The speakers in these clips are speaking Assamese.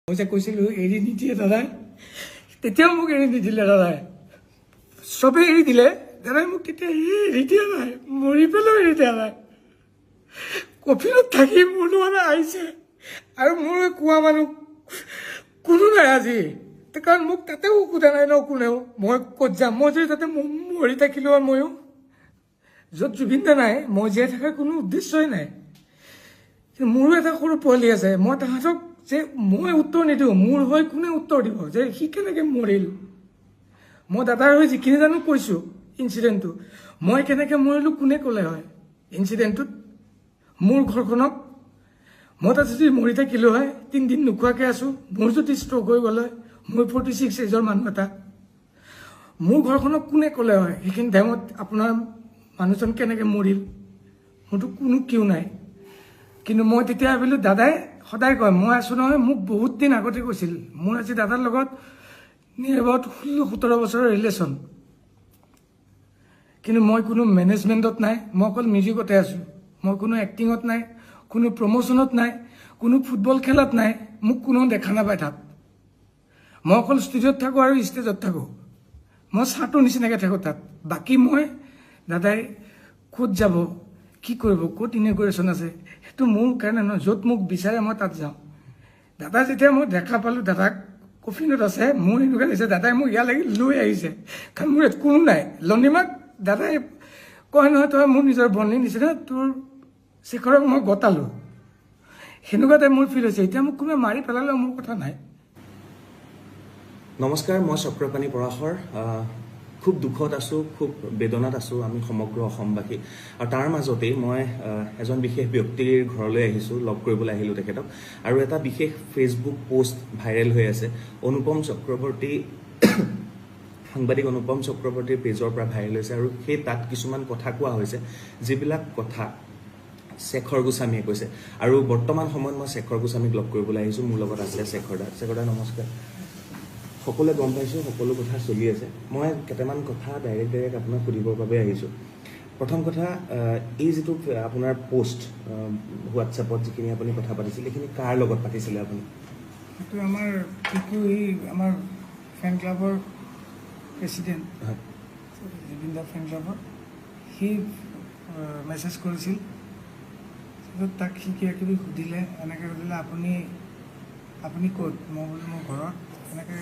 মই যে কৈছিলোঁ এৰি নিদিয়ে দাদাই, তেতিয়াও মোক এৰি নিদিলে দাদাই। চবেই এৰি দিলে, দাদাই মোক তেতিয়া এৰি দিয়া নাই, মৰি পেলাও এৰি দিয়া নাই। কফিলত থাকি মোৰ মানে আহিছে আৰু মোৰ কোৱা মানুহ কোনো নাই আজি, কাৰণ মোক তাতেও সোধা নাই ন কোনেও মই ক'ত যাম। মই যদি তাতে মৰি থাকিলোঁ আৰু ময়ো য'ত জুবিন দা নাই, মই জীয়াই থকাৰ কোনো উদ্দেশ্যই নাই। মোৰো এটা সৰু পোৱালি আছে, মই তাহাঁতক যে মই উত্তৰ নিদিওঁ, মোৰ হৈ কোনে উত্তৰ দিব যে সি কেনেকৈ মৰিল। মই দাদাৰ হৈ যিখিনি জানো কৈছোঁ ইঞ্চিডেণ্টটো, মই কেনেকৈ মৰিলোঁ কোনে ক'লে হয় ইঞ্চিডেণ্টটোত। মোৰ ঘৰখনক মই তাত যদি মৰি থাকিলোঁ হয়, 3 দিন নোখোৱাকৈ আছোঁ, মোৰ যদি ষ্ট্ৰক হৈ গ'ল হয়, মই 46 এজৰ মানুহ এটা, মোৰ ঘৰখনক কোনে ক'লে হয় সেইখিনি টাইমত আপোনাৰ মানুহজন কেনেকৈ মৰিল, মোৰতো কোনো কিয় নাই। কিন্তু মই তেতিয়া ভাবিলোঁ দাদাই সদায় কয় মই আছোঁ নহয়, মোক বহুত দিন আগতে কৈছিল। মোৰ আজি দাদাৰ লগত নিয়েৰ এবাউট 16-17 বছৰৰ ৰিলেশ্যন, কিন্তু মই কোনো মেনেজমেণ্টত নাই, মই অকল মিউজিকতে আছোঁ। মই কোনো এক্টিঙত নাই, কোনো প্ৰমোশ্যনত নাই, কোনো ফুটবল খেলাত নাই, মোক কোনো দেখা নাপায় তাত। মই অকল ষ্টুডিঅ'ত থাকোঁ আৰু ষ্টেজত থাকোঁ, মই চাহটোৰ নিচিনাকৈ থাকোঁ তাত। বাকী মই দাদাই ক'ত যাব কি কৰিব, ক'ত ইনগ্ৰেশ্যন আছে, সেইটো মোৰ কাৰণে নহয়। য'ত মোক বিচাৰে মই তাত যাওঁ। দাদা যেতিয়া মই দেখা পালোঁ দাদাক কফিনত আছে, মোৰ এনেকুৱা লাগিছে দাদাই মোক ইয়ালৈকে লৈ আহিছে, কাৰণ মোৰ ইয়াত কোনো নাই। লনিমাক দাদাই কয় নহয় তই মোৰ নিজৰ বন্ধুৰ নিচিনা, তোৰ শেখৰক মই গতালোঁ, সেনেকুৱা টাইপ মোৰ ফিল হৈছে। এতিয়া মোক কোনোবাই মাৰি পেলালেও মোৰ কথা নাই। নমস্কাৰ, মই চক্ৰপাণি পৰাশৰ। খুব দুখত আছোঁ, খুব বেদনাত আছোঁ আমি সমগ্ৰ অসমবাসী। আৰু তাৰ মাজতেই মই এজন বিশেষ ব্যক্তিৰ ঘৰলৈ আহিছোঁ, লগ কৰিবলৈ আহিলোঁ তেখেতক। আৰু এটা বিশেষ ফেচবুক পোষ্ট ভাইৰেল হৈ আছে, অনুপম চক্ৰৱৰ্তী সাংবাদিক অনুপম চক্ৰৱৰ্তীৰ পেজৰ পৰা ভাইৰেল হৈছে। আৰু সেই তাত কিছুমান কথা কোৱা হৈছে, যিবিলাক কথা শেখৰ গোস্বামীয়ে কৈছে। আৰু বৰ্তমান সময়ত মই শেখৰ গোস্বামীক লগ কৰিবলৈ আহিছোঁ। মোৰ লগত আছে শেখৰ দা। শেখৰ দা নমস্কাৰ। সকলোৱে গম পাইছোঁ, সকলো কথা চলি আছে। মই কেইটামান কথা ডাইৰেক্ট আপোনাক সুধিবৰ বাবে আহিছোঁ। প্ৰথম কথা, এই যিটো আপোনাৰ পোষ্ট হোৱাটছএপত যিখিনি আপুনি কথা পাতিছিল, এইখিনি কাৰ লগত পাতিছিলে আপুনি? সেইটো আমাৰ আমাৰ ফেন ক্লাবৰ প্ৰেচিডেণ্ট জুবিন দা ফেন ক্লাবৰ, সি মেছেজ কৰিছিল। তাক সি কিবাকিবি সুধিলে, এনেকৈ সুধিলে আপুনি ক'ত? মই বোলো মোৰ ঘৰত। এনেকৈ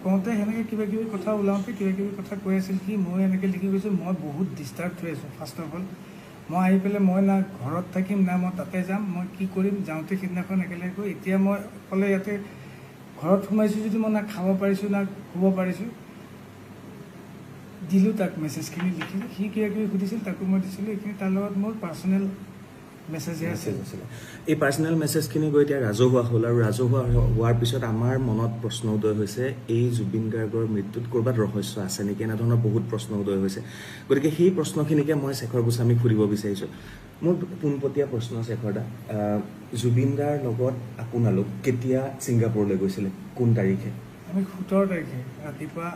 কওঁতে সেনেকৈ কিবাকিবি কথা ওলাওঁতে কিবাকিবি কথা কৈ আছিল সি। মই এনেকৈ লিখি গৈছোঁ মই বহুত ডিষ্টাৰ্ব হৈ আছোঁ। ফাৰ্ষ্ট অফ অল মই আহি পেলাই মই না ঘৰত থাকিম না মই তাতে যাম, মই কি কৰিম। যাওঁতে সিদিনাখন একেলগে গৈ এতিয়া মই অকলে ইয়াতে ঘৰত সোমাইছোঁ যদি মই না খাব পাৰিছোঁ না শুব পাৰিছোঁ। দিলোঁ তাক মেছেজখিনি লিখি, সি কিবাকিবি সুধিছিল তাকো মই দিছিলোঁ। এইখিনি তাৰ লগত মোৰ পাৰ্চনেল মেছেজহে আছিল। এই পাৰ্চনেল মেছেজখিনি গৈ এতিয়া ৰাজহুৱা হ'ল, আৰু ৰাজহুৱা হোৱাৰ পিছত আমাৰ মনত প্ৰশ্ন উদয় হৈছে, এই জুবিন গাৰ্গৰ মৃত্যুত ক'ৰবাত ৰহস্য আছে নেকি, এনেধৰণৰ বহুত প্ৰশ্ন উদয় হৈছে। গতিকে সেই প্ৰশ্নখিনিকে মই শেখৰ গোস্বামীক সুধিব বিচাৰিছোঁ। মোৰ পোনপটীয়া প্ৰশ্ন শেখৰ দা, জুবিন দাৰ লগত আপোনালোক কেতিয়া ছিংগাপুৰলৈ গৈছিলে, কোন তাৰিখে? আমি 17 তাৰিখে ৰাতিপুৱা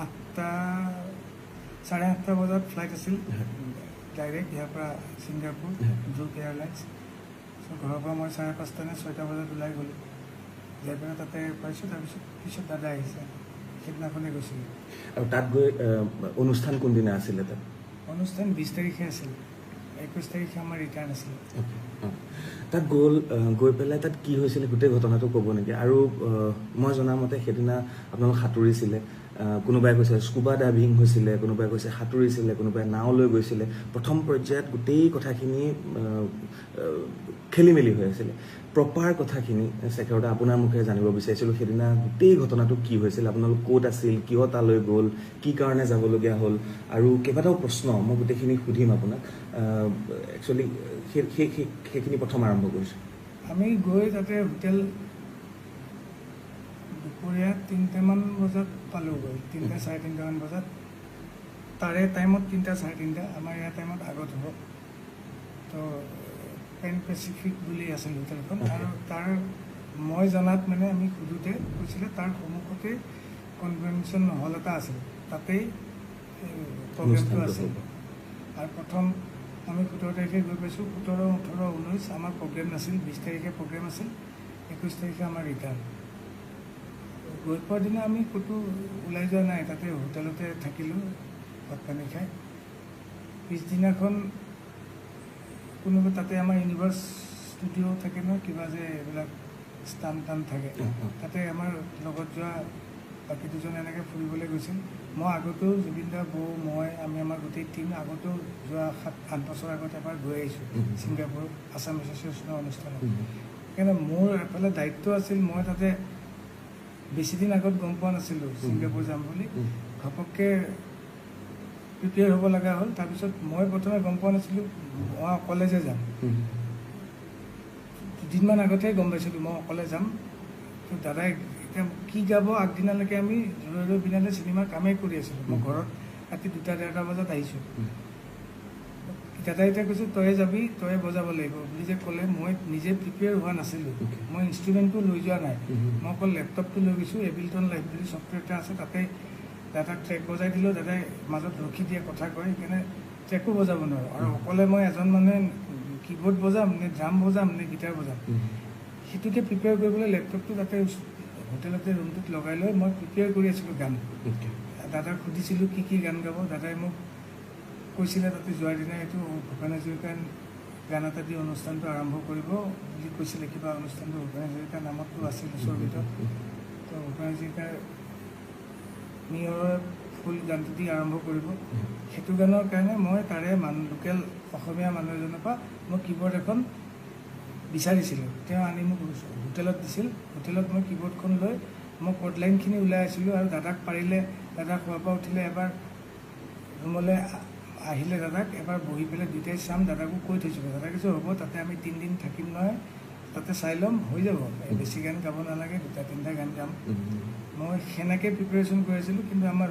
8:30 বজাত ফ্লাইট আছিল ডাইৰেক্ট ইয়াৰ পৰা ছিংগাপুৰ জুক এয়াৰলাইন্স। ঘৰৰ পৰা মই 5:30 নে 6 বজাত ওলাই গ'লোঁ, যাই পেলাই তাতে পাইছোঁ। তাৰপিছত দাদা আহিছে, সেইদিনাখনে গৈছিলোঁ। আৰু তাত গৈ অনুষ্ঠান কোনদিনা আছিলে? তাত অনুষ্ঠান 20 তাৰিখে আছিল, 21 তাৰিখে আমাৰ ৰিটাৰ্ণ আছিলে। তাত গৈ পেলাই তাত কি হৈছিলে গোটেই ঘটনাটো ক'ব নেকি? আৰু মই জনামতে সেইদিনা আপোনালোক সাঁতুৰিছিলে, কোনোবাই কৈছে স্কুবা ডাইভিং হৈছিলে, কোনোবাই কৈছে সাঁতুৰিছিলে, কোনোবাই নাও লৈ গৈছিলে। প্ৰথম পৰ্যায়ত গোটেই কথাখিনি খেলি মেলি হৈ আছিলে। প্ৰপাৰ কথাখিনি শেখৰ দা আপোনাৰ মুখেৰে জানিব বিচাৰিছিলোঁ, সেইদিনা গোটেই ঘটনাটো কি হৈছিল, আপোনালোক ক'ত আছিল, কিয় তালৈ গ'ল, কি কাৰণে যাবলগীয়া হ'ল, আৰু কেইবাটাও প্ৰশ্ন মই গোটেইখিনি সুধিম আপোনাক। একচুৱেলি সেইখিনি প্ৰথম আৰম্ভ কৰিছোঁ। আমি গৈ তাতে হোটেল দুপৰীয়া 3টামান বজাত পালোঁগৈ, 3-3:30 বজাত। তাৰে টাইমত 3-3:30, আমাৰ ইয়াৰ টাইমত আগত হ'ব। তো পেন পেচিফিক বুলি আছিল হোটেলখন। আৰু তাৰ মই জনাত মানে আমি সোধোতে কৈছিলে তাৰ সন্মুখতে কনভেনশ্যন হল এটা আছিল, তাতেই প্ৰগ্ৰেমটো আছিল। আৰু প্ৰথম আমি 17 তাৰিখে গৈ পাইছোঁ, 17, 18, 19 আমাৰ প্ৰগ্ৰেম নাছিল, 20 তাৰিখে প্ৰগ্ৰেম আছিল। 21 তাৰিখে আমাৰ ৰিটাৰ্ণ। গৈ পোৱাৰ দিনা আমি ক'তো ওলাই যোৱা নাই, তাতে হোটেলতে থাকিলোঁ ভাত পানী খাই। পিছদিনাখন কোনোবা তাতে আমাৰ ইউনিভাৰ্ছ ষ্টুডিঅ' থাকে ন, কিবা যে এইবিলাক ষ্টান টান থাকে, তাতে আমাৰ লগত যোৱা বাকী দুজন এনেকৈ ফুৰিবলৈ গৈছিল। মই আগতেও জুবিন দা, বৌ, মই, আমি আমাৰ গোটেই টীম আগতেও যোৱা 7-8 বছৰ আগত এবাৰ গৈ আহিছোঁ ছিংগাপুৰ আছাম এছ'চিয়েশ্যনৰ অনুষ্ঠানত। সেইকাৰণে মোৰ এফালে দায়িত্ব আছিল, মই তাতে বেছিদিন আগত গম পোৱা নাছিলোঁ ছিংগাপুৰ যাম বুলি। ঘপককৈ প্ৰিপেয়াৰ হ'ব লগা হ'ল। তাৰপিছত মই প্ৰথমে গম পোৱা নাছিলোঁ মই অকলে যে যাম। দুদিনমান আগতেহে গম পাইছিলোঁ মই অকলে যাম। তো দাদাই এতিয়া কি গাব আগদিনালৈকে আমি ৰৈ ৰৈ বিনালে চিনেমাৰ কামেই কৰি আছিলোঁ। মই ঘৰত ৰাতি 2-1:30 বজাত আহিছোঁ। দাদাই এতিয়া কৈছোঁ তয়ে যাবি, তয়ে বজাব লাগিব বুলি যে ক'লে, মই নিজে প্ৰিপেয়াৰ হোৱা নাছিলোঁ। মই ইনষ্ট্ৰুমেণ্টটো লৈ যোৱা নাই, মই অকল লেপটপটো লৈ গৈছোঁ। এবিলটন লাইভ বুলি ছফ্টৱেৰ এটা আছে, তাতে দাদাক ট্ৰেক বজাই দিলোঁ। দাদাই মাজত ৰখি দিয়ে, কথা কয়, সেইকাৰণে ট্ৰেকো বজাব নোৱাৰোঁ। আৰু অকলে মই এজন মানুহে কীবৰ্ড বজাম নে ড্ৰাম বজাম নে গিটাৰ বজাম, সেইটোকে প্ৰিপেয়াৰ কৰিবলৈ লেপটপটো তাতে হোটেলতে ৰুমটোত লগাই লৈ মই প্ৰিপেয়াৰ কৰি আছিলোঁ গান। দাদাক সুধিছিলোঁ কি কি গান গাব। দাদাই মোক কৈছিলে তাতে যোৱাৰ দিনা এইটো ভূপেন হাজৰিকাৰ গান এটা দি অনুষ্ঠানটো আৰম্ভ কৰিব বুলি কৈছিলে। কিবা অনুষ্ঠানটো ভূপেন হাজৰিকাৰ নামতটো আছিল উৎসৰ্গিত। তো ভূপেন হাজৰিকাৰ নিয়ৰৰ ফুল গানটো দি আৰম্ভ কৰিব। সেইটো গানৰ কাৰণে মই তাৰে লোকেল অসমীয়া মানুহ এজনৰ পৰা মই কীবৰ্ড এখন বিচাৰিছিলোঁ। তেওঁ আনি মোক হোটেলত দিছিল। হোটেলত মই কীবৰ্ডখন লৈ মই কৰ্ড লাইনখিনি ওলাই আছিলোঁ। আৰু দাদাক পাৰিলে, দাদা খোৱাৰ পৰা উঠিলে এবাৰ ৰুমলৈ আহিলে, দাদাক এবাৰ বহি পেলাই দুয়োটাই চাম, দাদাকো কৈ থৈছিলোঁ। দাদাই কৈছে হ'ব, তাতে আমি 3 দিন থাকিম নহয়, তাতে চাই ল'ম, হৈ যাব, বেছি গান গাব নালাগে, 2-3টা গান গাম। মই সেনেকৈ প্ৰিপেৰেশ্যন কৰি আছিলোঁ। কিন্তু আমাৰ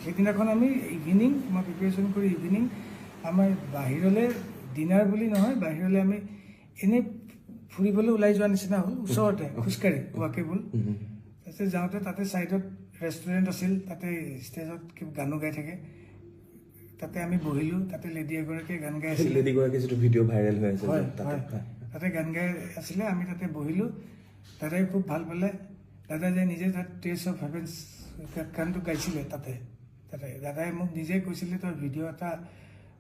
সেইদিনাখন আমি ইভিনিং, মই প্ৰিপেৰেশ্যন কৰি ইভিনিং আমাৰ বাহিৰলৈ ডিনাৰ বুলি নহয়, বাহিৰলৈ আমি এনেই ফুৰিবলৈ ওলাই যোৱা নিচিনা হ'ল। ওচৰতে খোজকাঢ়ি ৱাকেবল। তাৰপিছত যাওঁতে তাতে ছাইডত ৰেষ্টুৰেণ্ট আছিল, তাতে ষ্টেজত গানো গাই থাকে, তাতে আমি বহিলোঁ। তাতে লেডি এগৰাকীয়ে গান গাই আছিলে, লেডিগৰাকী যিটো ভিডিঅ' ভাইৰেল হৈ আছে, তাতে গান গাই আছিলে। আমি তাতে বহিলোঁ। দাদাই খুব ভাল পালে। দাদাই যে নিজে তাত টেষ্ট অফ হেভেন্স গানটো গাইছিলে তাতে। দাদাই মোক নিজে কৈছিলে তই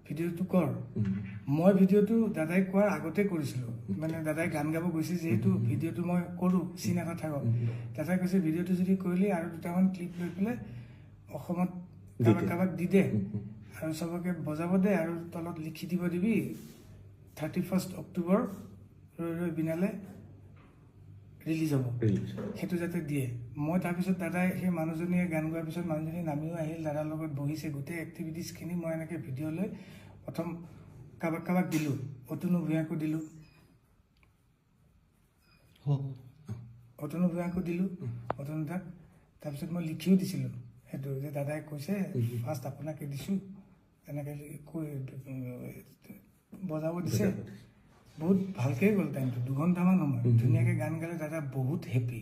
ভিডিঅ'টো কৰ। মই ভিডিঅ'টো দাদাই কোৱাৰ আগতে কৰিছিলোঁ। মানে দাদাই গান গাব গৈছে যিহেতু ভিডিঅ'টো মই কৰোঁ, চিন এটা থাকক। দাদাই কৈছে ভিডিঅ'টো যদি কৰিলি আৰু 2টামান ক্লিপ লৈ পেলাই অসমত কাৰোবাক দি দে আৰু চবকে বজাব দে, আৰু তলত লিখি দিব দিবি 31 অক্টোবৰ ৰৈ ৰৈ বিনালে ৰিলিজ হ'ব, সেইটো যাতে দিয়ে। মই তাৰপিছত দাদাই সেই মানুহজনীয়ে গান গোৱাৰ পিছত মানুহজনী নামিও আহিল, দাদাৰ লগত বহিছে। গোটেই এক্টিভিটিছখিনি মই এনেকৈ ভিডিঅ' লৈ প্ৰথম কাৰোবাক দিলোঁ। অতনু ভূঞাকো দিলোঁ, অতনু দাক। তাৰপিছত মই লিখিও দিছিলোঁ সেইটো, যে দাদাই কৈছে ফাৰ্ষ্ট আপোনাকে দিছোঁ, এনেকৈ কৈ বজাব দিছে। বহুত ভালকৈ গ'ল টাইমটো, 2 ঘণ্টামান সময় ধুনীয়াকৈ গান গালে। দাদা বহুত হেপী।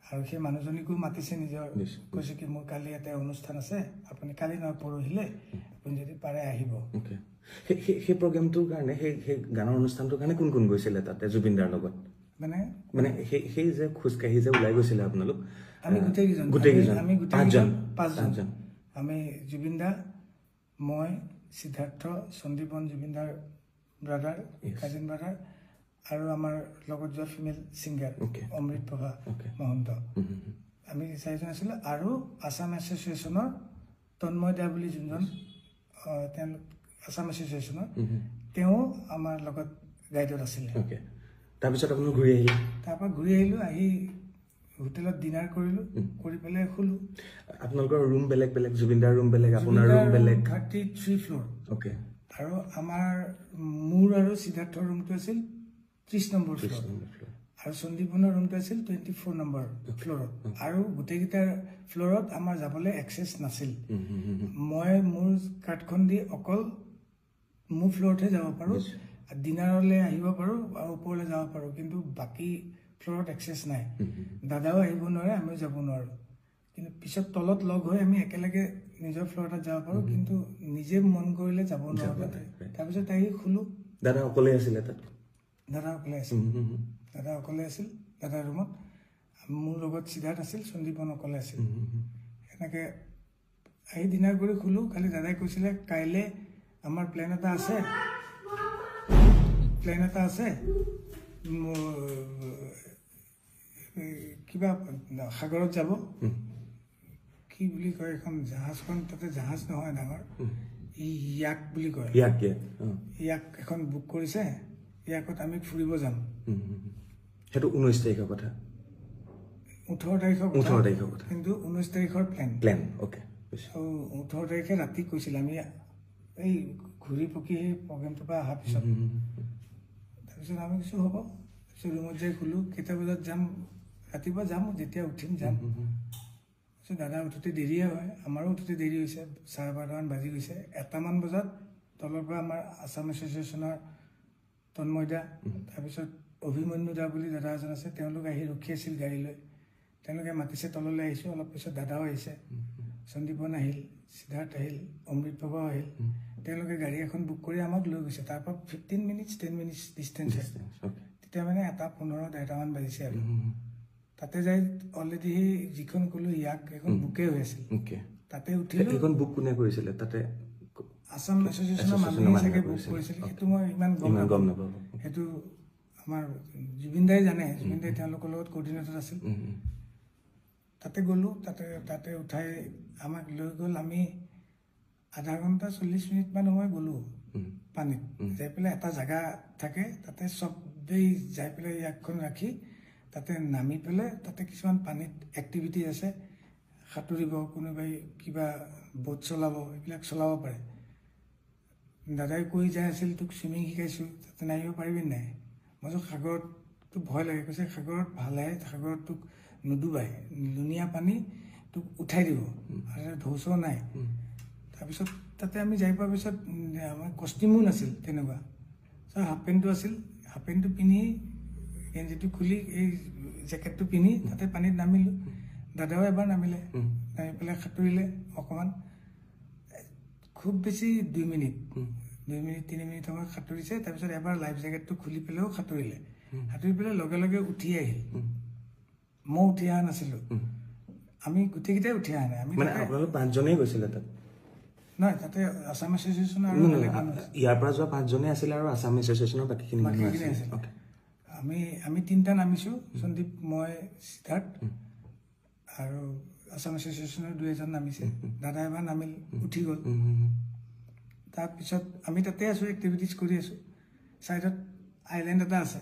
আৰু সেই মানুহজনীকো মাতিছে নিজৰ, কৈছে কি মোৰ কালি এটা অনুষ্ঠান আছে, আপুনি কালি নহয় পৰহিলে আপুনি যদি পাৰে আহিব। সেই প্ৰগ্ৰেমটোৰ কাৰণে, সেই গানৰ অনুষ্ঠানটোৰ কাৰণে কোন কোন গৈছিলে তাতে জুবিন দাৰ লগত? মানে সেই যে খোজকাঢ়ি যে ওলাই গৈছিলে আপোনালোক? আমি গোটেইকেইজন, আমি 5জন। আমি জুবিন দা, মই, সিদ্ধাৰ্থ, সন্দীপন জুবিন দাৰ ব্ৰাদাৰ, কাজিন ব্ৰাদাৰ, আৰু আমাৰ লগত যোৱা ফিমেল ছিংগাৰ অমৃত প্ৰভা মহন্ত, আমি 4জন আছিলোঁ। আৰু আছাম এছ'চিয়েশ্যনৰ তন্ময় দা বুলি যোনজন, তেওঁলোক আছাম এছ'চিয়েশ্যনৰ, তেওঁ আমাৰ লগত গাইডত আছিলে। তাৰপিছত আপোনালোক ঘূৰি আহিলে? তাৰপৰা ঘূৰি আহিলোঁ, আহি হোটেলত ডিনাৰ কৰিলোঁ, কৰি পেলাই শুলোঁ। আপোনালোকৰ ৰুম বেলেগ বেলেগ, জুবিনদাৰ ৰুম বেলেগ, আপোনাৰ ৰুম বেলেগ? 33 ফ্ল'ৰ। আৰু আমাৰ মোৰ আৰু সিদ্ধাৰ্থৰ ৰুমটো আছিল 30 নম্বৰ ফ্ল'ৰ, আৰু সন্দীপনৰ ৰুমটো আছিল 24 নম্বৰ ফ্ল'ৰত। আৰু গোটেইকেইটাৰ ফ্ল'ৰত আমাৰ যাবলৈ এক্সেছ নাছিল। মই মোৰ কাৰ্ডখন দি অকল মোৰ ফ্ল'ৰতহে যাব পাৰোঁ, ডিনাৰলৈ আহিব পাৰোঁ আৰু ওপৰলৈ যাব পাৰোঁ, কিন্তু বাকী ফ্ল'ৰত এক্সেছ নাই। দাদাও আহিব নোৱাৰে, আমিও যাব নোৱাৰোঁ। কিন্তু পিছত তলত লগ হৈ আমি একেলগে নিজৰ ফ্ল'ৰত যাব পাৰোঁ, কিন্তু নিজে মন কৰিলে যাব নোৱাৰোঁ তাতে। তাৰপিছত আহি শুলোঁ। দাদা অকলে আছিলে তাত? দাদা অকলে আছিল। দাদা অকলে আছিল দাদাৰ ৰুমত, মোৰ লগত সিদ্ধাৰ্থ আছিল, সন্দীপন অকলে আছিল। এনেকৈ আহি ডিনাৰ কৰি শুলোঁ। খালি দাদাই কৈছিলে কাইলৈ আমাৰ প্লেন এটা আছে, কিবা সাগৰত যাব, কি বুলি কয় এখন জাহাজখন, তাতে জাহাজ নহয় ডাঙৰ, ইয়াক বুলি কয়, ইয়াক এখন বুক কৰিছে, ইয়াকত আমি ফুৰিব যাম। সেইটো 19 তাৰিখৰ কথা, 18 তাৰিখৰ কথা, কিন্তু 19 তাৰিখৰ প্লেন। অ'কে। 18 তাৰিখে ৰাতি কৈছিল, আমি এই ঘূৰি পকি সেই প্ৰগ্ৰেমটোৰ পৰা অহাৰ পিছত। তাৰপিছত আমি কিছু হ'ব, তাৰপিছত ৰুমত যাই শুলোঁ। কেইটা বজাত যাম, ৰাতিপুৱা যাম, যেতিয়া উঠিম যাম। তাৰপিছত দাদা উঠোতে দেৰিয়ে হয়, আমাৰো উঠোতে দেৰি হৈছে, 12:30মান বাজি গৈছে। 1টামান বজাত তলৰ পৰা আমাৰ আছাম এছ'চিয়েশ্যনৰ তন্ময়দা, তাৰপিছত অভিমন্যু দা বুলি দাদা এজন আছে, তেওঁলোক আহি ৰখি আছিল গাড়ী লৈ। তেওঁলোকে মাতিছে, তললৈ আহিছোঁ। অলপ পিছত দাদাও আহিছে, সন্দীপন আহিল, সিদ্ধাৰ্থ আহিল, অমৃত বাবাও আহিল। তেওঁলোকে গাড়ী এখন বুক কৰি আমাক লৈ গৈছে। তাৰপৰা 10 মিনিটছ ডিষ্টেঞ্চ। তেতিয়া মানে 1:15-1:30মান বাজিছে আৰু। তাতে যাই অলৰেডি সেই যিখন ক'লোঁ ইয়াক, এখন বুকে হৈ আছিল। তাতে উঠিলোঁ। সেইখন বুক কোনে কৰিছিলে তাতে? আছাম এছ'চিয়েশ্যনৰ মানুহে চাগে বুক কৰিছিল, সেইটো মই ইমান গম নাপাওঁ। সেইটো আমাৰ জুবিন দাই জানে, জুবিন দাই তেওঁলোকৰ লগত কৰ্ডিনেটৰ আছিল। তাতে গ'লোঁ, তাতে উঠাই আমাক লৈ গ'ল। আমি আধা ঘণ্টা 40 মিনিটমান সময় গ'লোঁ পানীত। যাই পেলাই এটা জেগা থাকে, তাতে চবেই যাই পেলাই ইয়াকখন ৰাখি তাতে নামি পেলাই, তাতে কিছুমান পানীত এক্টিভিটি আছে, সাঁতুৰিব, কোনোবাই কিবা বোট চলাব, এইবিলাক চলাব পাৰে। দাদাই কৈ যাই আছিল, তোক চুইমিং শিকাইছোঁ, তাতে নামিব পাৰিবি নাই? মই কৈছোঁ সাগৰততো ভয় লাগে। কৈছে সাগৰত ভালহে, সাগৰত তোক নুডুবাই, লুণীয়া পানী তোক উঠাই দিব, আৰু ঢৌ নাই। তাৰপিছত তাতে আমি যাই পোৱাৰ পিছত আমাৰ কষ্টিউমো নাছিল তেনেকুৱা। হাফ পেণ্টটো আছিল, হাফ পেণ্টটো পিন্ধি গেঞ্জিটো খুলি এই জেকেটটো পিন্ধি তাতে পানীত নামিলোঁ। দাদাও এবাৰ নামিলে, নামি পেলাই সাঁতুৰিলে অকণমান, খুব বেছি 2 মিনিট 3 মিনিট সময় সাঁতুৰিছে। তাৰপিছত এবাৰ লাইফ জেকেটটো খুলি পেলাইও সাঁতুৰিলে। সাঁতুৰি পেলাই লগে লগে উঠি আহিল। মই উঠি অহা নাছিলোঁ, আমি গোটেইকেইটাই উঠি অহা নাই। আমি আপোনালোক 5জনেই গৈছিলে তাত? নহয়, তাতে আছাম এছ'চিয়েশ্যনৰ আৰু ইয়াৰ পৰা যোৱা 5জনেই আছিলে, আৰু আছাম এছ'চিয়েশ্যনৰ বাকীখিনি আছিল। আমি 3টা নামিছোঁ, সন্দীপ, মই, সিদ্ধাৰ্থ, আৰু আছাম এছ'চিয়েশ্যনৰ 2-এজন নামিছে। দাদা এবাৰ নামিল, উঠি গ'ল। তাৰপিছত আমি তাতে আছোঁ, এক্টিভিটিজ কৰি আছোঁ। ছাইডত আইলেণ্ড এটা আছে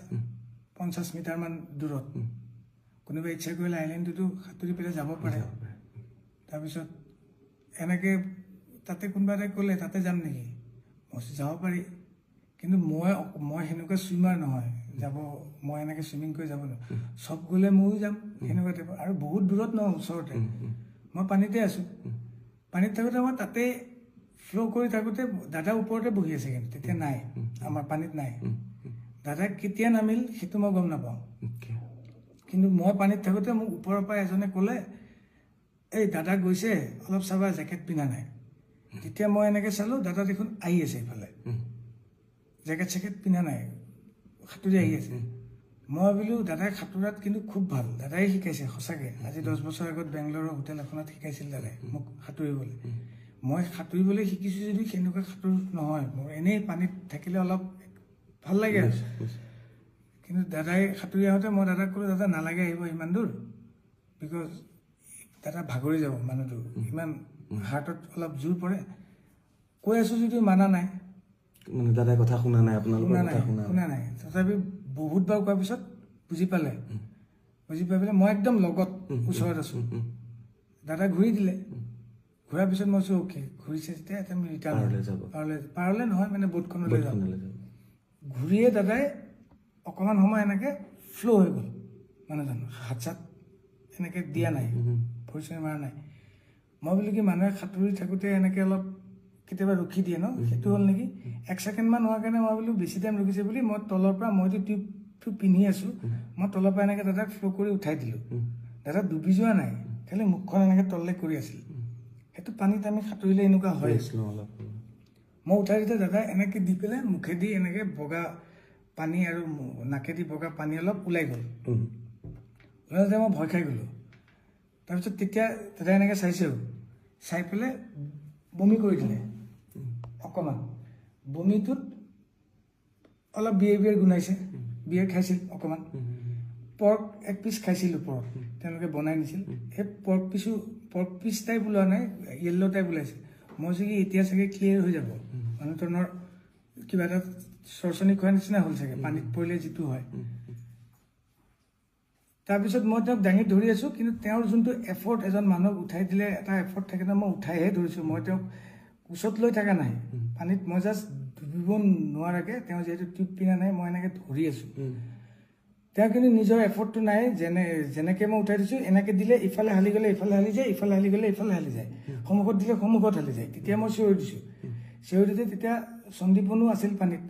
50 মিটাৰমান দূৰত। কোনোবাই ইচ্ছা কৰিলে আইলেণ্ডটোতো সাঁতুৰি পেলাই যাব পাৰে। তাৰপিছত এনেকৈ তাতে কোনোবা এটাই ক'লে তাতে যাম নেকি? মই যাব পাৰি, কিন্তু মই সেনেকুৱা চুইমাৰ নহয়, মই এনেকৈ চুইমিং কৰি যাব নোৱাৰোঁ। চব গ'লে ময়ো যাম সেনেকুৱা টাইপৰ, আৰু বহুত দূৰত নহয়, ওচৰতে। মই পানীতে আছোঁ। পানীত থাকোঁতে মই তাতে ফ্ল' কৰি থাকোঁতে দাদা ওপৰতে বহি আছে, কিন্তু তেতিয়া নাই, আমাৰ পানীত নাই। দাদা কেতিয়া নামিল সেইটো মই গম নাপাওঁ, কিন্তু মই পানীত থাকোঁতে মোক ওপৰৰ পৰা এজনে ক'লে, এই দাদা গৈছে, অলপ চাবা, জেকেট পিন্ধা নাই। তেতিয়া মই এনেকৈ চালোঁ, দাদা দেখোন আহি আছে ইফালে, জেকেট চেকেট পিন্ধা নাই, সাঁতুৰি আহি আছে। মই ভাবিলোঁ দাদাই সাঁতোৰাত কিন্তু খুব ভাল, দাদাই শিকাইছে সঁচাকৈ। আজি 10 বছৰ আগত বেংগলোৰৰ হোটেল এখনত শিকাইছিল দাদাই মোক সাঁতুৰিবলৈ। মই সাঁতুৰিবলৈ শিকিছোঁ যদিও সেনেকুৱা সাঁতোৰ নহয় মোৰ, এনেই পানীত থাকিলে অলপ ভাল লাগে আৰু। কিন্তু দাদাই সাঁতুৰি আহোঁতে মই দাদাক ক'লোঁ, দাদা নালাগে আহিব ইমান দূৰ, বিকজ দাদা ভাগৰি যাব মানুহটো, ইমান হাৰ্টত অলপ জোৰ পৰে। কৈ আছোঁ যদিও মানা নাই, দাদাই কথা শুনা নাই, শুনা নাই। তথাপি বহুতবাৰ কোৱাৰ পিছত বুজি পালে, বুজি পাই পেলাই মই একদম লগত ওচৰত আছোঁ। দাদা ঘূৰি দিলে, ঘূৰাৰ পিছত মই কৈছোঁ অ'কে, ঘূৰিছে যেতিয়া এতিয়া আমি ৰিটাৰ্ণ পাৰলে নহয়, মানে বোটখনলৈ যাওঁ। ঘূৰিয়ে দাদাই অকণমান সময় এনেকৈ ফ্ল' হৈ গ'ল, মানুহজন হাত চাত এনেকৈ দিয়া নাই, ভৰি চৰি মাৰা নাই। মই বোলো কি মানুহে সাঁতুৰি থাকোঁতে এনেকৈ অলপ কেতিয়াবা ৰখি দিয়ে ন, সেইটো হ'ল নেকি। 1 ছেকেণ্ডমান হোৱাৰ কাৰণে মই বোলো বেছি টাইম ৰখিছে বুলি মই তলৰ পৰা, মইতো টিউবটো পিন্ধি আছোঁ, মই তলৰ পৰা এনেকৈ দাদাক ফ্ল' কৰি উঠাই দিলোঁ। দাদা ডুবি যোৱা নাই, খালি মুখখন এনেকৈ তললৈ কৰি আছিল। সেইটো পানীত আমি সাঁতুৰিলে এনেকুৱা হয়। মই উঠাই দিওঁতে দাদাই এনেকৈ দি পেলাই মুখেদি এনেকৈ বগা পানী আৰু নাকেদি বগা পানী অলপ ওলাই গ'ল। ওলাই যাওঁতে মই ভয় খাই গ'লোঁ। তাৰপিছত তেতিয়া দাদাই এনেকৈ চাইছেও, চাই পেলাই বমি কৰি দিলে অকণমান। বমিটোত অলপ বিয়েৰ গোন্ধাইছে, বিয়েৰ খাইছিল অকণমান। পৰ্ক এক পিচ খাইছিল ওপৰত, তেওঁলোকে বনাই নিছিল। সেই পৰ্ক পিচ টাইপ ওলোৱা নাই, য়েল্ল' টাইপ ওলাইছে। মই চাগে এতিয়া চাগে ক্লিয়াৰ হৈ যাব, মানুহজনৰ কিবা এটা চৰচনি খোৱাৰ নিচিনা হ'ল চাগে, পানীত পৰিলে যিটো হয়। তাৰপিছত মই তেওঁক দাঙি ধৰি আছোঁ, কিন্তু তেওঁৰ যোনটো এফৰ্ট, এজন মানুহক উঠাই দিলে এটা এফৰ্ট থাকে ন, মই উঠাইহে ধৰিছোঁ। মই তেওঁক কোচত লৈ থকা নাই, পানীত মই জাষ্ট ডুবিব নোৱাৰাকৈ, তেওঁ যিহেতু টিউব পিন্ধা নাই, মই এনেকৈ ধৰি আছোঁ। তেওঁ কিন্তু নিজৰ এফৰ্টটো নাই, যেনেকৈ মই উঠাই দিছোঁ এনেকৈ দিলে ইফালে হালি গ'লে ইফালে হালি যায়, ইফালে হালি গ'লে ইফালে হালি যায়, সন্মুখত দিলে সন্মুখত হালি যায়। তেতিয়া মই চিঞৰি দিছোঁ, চিঞৰি দিওঁতে তেতিয়া সন্দীপনো আছিল পানীত।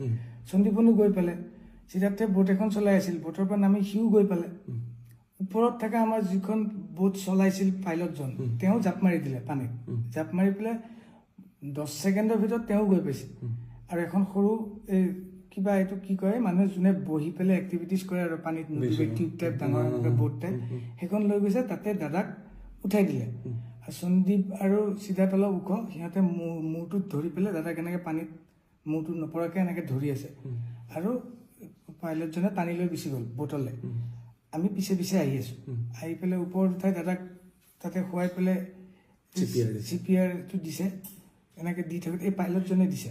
সন্দীপনো গৈ পালে, চিধাতে বোট এখন চলাই আছিল, বোটৰ পৰা নামি সিও গৈ পালে। ওপৰত থকা আমাৰ যিখন বোট চলাইছিল পাইলটজন, তেওঁ জাপ মাৰি দিলে পানীত। জাপ মাৰি পেলাই 10 ছেকেণ্ডৰ ভিতৰত তেওঁ গৈ পাইছে। আৰু এখন সৰু এই কিবা এইটো কি কয়, মানুহে যোনে বহি পেলাই এক্টিভিটিজ কৰে আৰু পানীত টিউব টাইপ ডাঙৰ বোট টাইপ, সেইখন লৈ গৈছে, তাতে দাদাক উঠাই দিলে। আৰু সন্দীপ আৰু চিধাত অলপ ওখ, সিহঁতে মূৰটোত ধৰি পেলাই দাদাক এনেকৈ পানীত মূৰটো নপৰাকৈ এনেকৈ ধৰি আছে। আৰু পাইলটজনে টানি লৈ গুচি গ'ল বোটলৈ। আমি পিছে পিছে আহি আছোঁ, আহি পেলাই ওপৰত উঠাই দাদাক তাতে শুৱাই পেলাই CPRটো দিছে। এনেকৈ দি থাকোঁতে এই পাইলটজনে দিছে।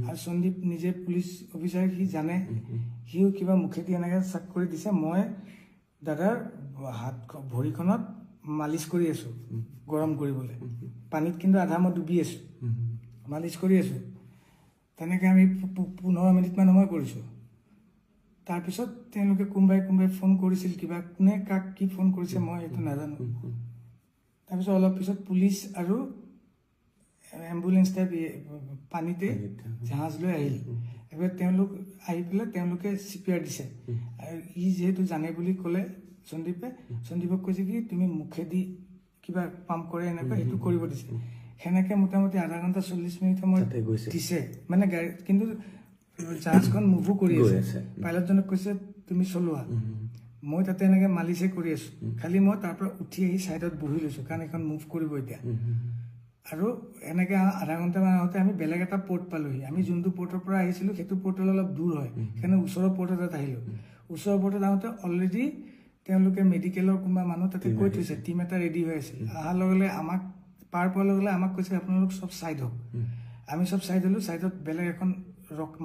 আৰু সন্দীপ নিজে পুলিচ অফিচাৰ, সি জানে, সিও কিবা মুখেদি এনেকৈ চাক কৰি দিছে। মই দাদাৰ ভৰিখনত মালিচ কৰি আছোঁ গৰম কৰিবলৈ, পানীত কিন্তু আধা মই ডুবি আছোঁ, মালিচ কৰি আছোঁ। তেনেকৈ আমি 15 মিনিটমান সময় কৰিছোঁ। তাৰপিছত তেওঁলোকে কোনোবাই ফোন কৰিছিল, কিবা কোনে কাক কি ফোন কৰিছে মই এইটো নাজানো। তাৰপিছত অলপ পিছত পুলিচ আৰু এম্বুলেঞ্চ টাইপ পানীতে জাহাজ লৈ আহিল। এবাৰ তেওঁলোক আহি পেলাই তেওঁলোকে CPR দিছে। আৰু ই যিহেতু জানে বুলি ক'লে সন্দীপক কৈছে কি তুমি মুখেদি কিবা পাম্প কৰে এনেকুৱা, সেইটো কৰিব দিছে। সেনেকৈ মোটামুটি আধা ঘণ্টা 40 মিনিট সময় দিছে, মানে গাড়ী, কিন্তু জাহাজখন মুভো কৰি আছে। পাইলটজনক কৈছে তুমি চলোৱা, মই তাতে এনেকৈ মালিচে কৰি আছোঁ। খালি মই তাৰ পৰা উঠি আহি ছাইডত বহি লৈছোঁ, কাৰণ এইখন মুভ কৰিব এতিয়া। আৰু এনেকৈ আধা ঘণ্টামান আগতে আমি বেলেগ এটা পৰ্ট পালোহি। আমি যোনটো পৰ্টৰ পৰা আহিছিলোঁ সেইটো পৰ্টলৈ অলপ দূৰ হয়, সেইকাৰণে ওচৰৰ পৰ্ট এটাত আহিলোঁ। ওচৰৰ পৰ্টত আহোঁতে অলৰেডি তেওঁলোকে মেডিকেলৰ কোনোবা মানুহ তাতে কৈ থৈছে, টিম এটা ৰেডি হৈ আছিল। অহাৰ লগে লগে আমাক পাৰ পোৱাৰ লগে লগে আমাক কৈছে আপোনালোক চব ছাইড হওক। আমি চব ছাইড হ'লোঁ। ছাইডত বেলেগ এখন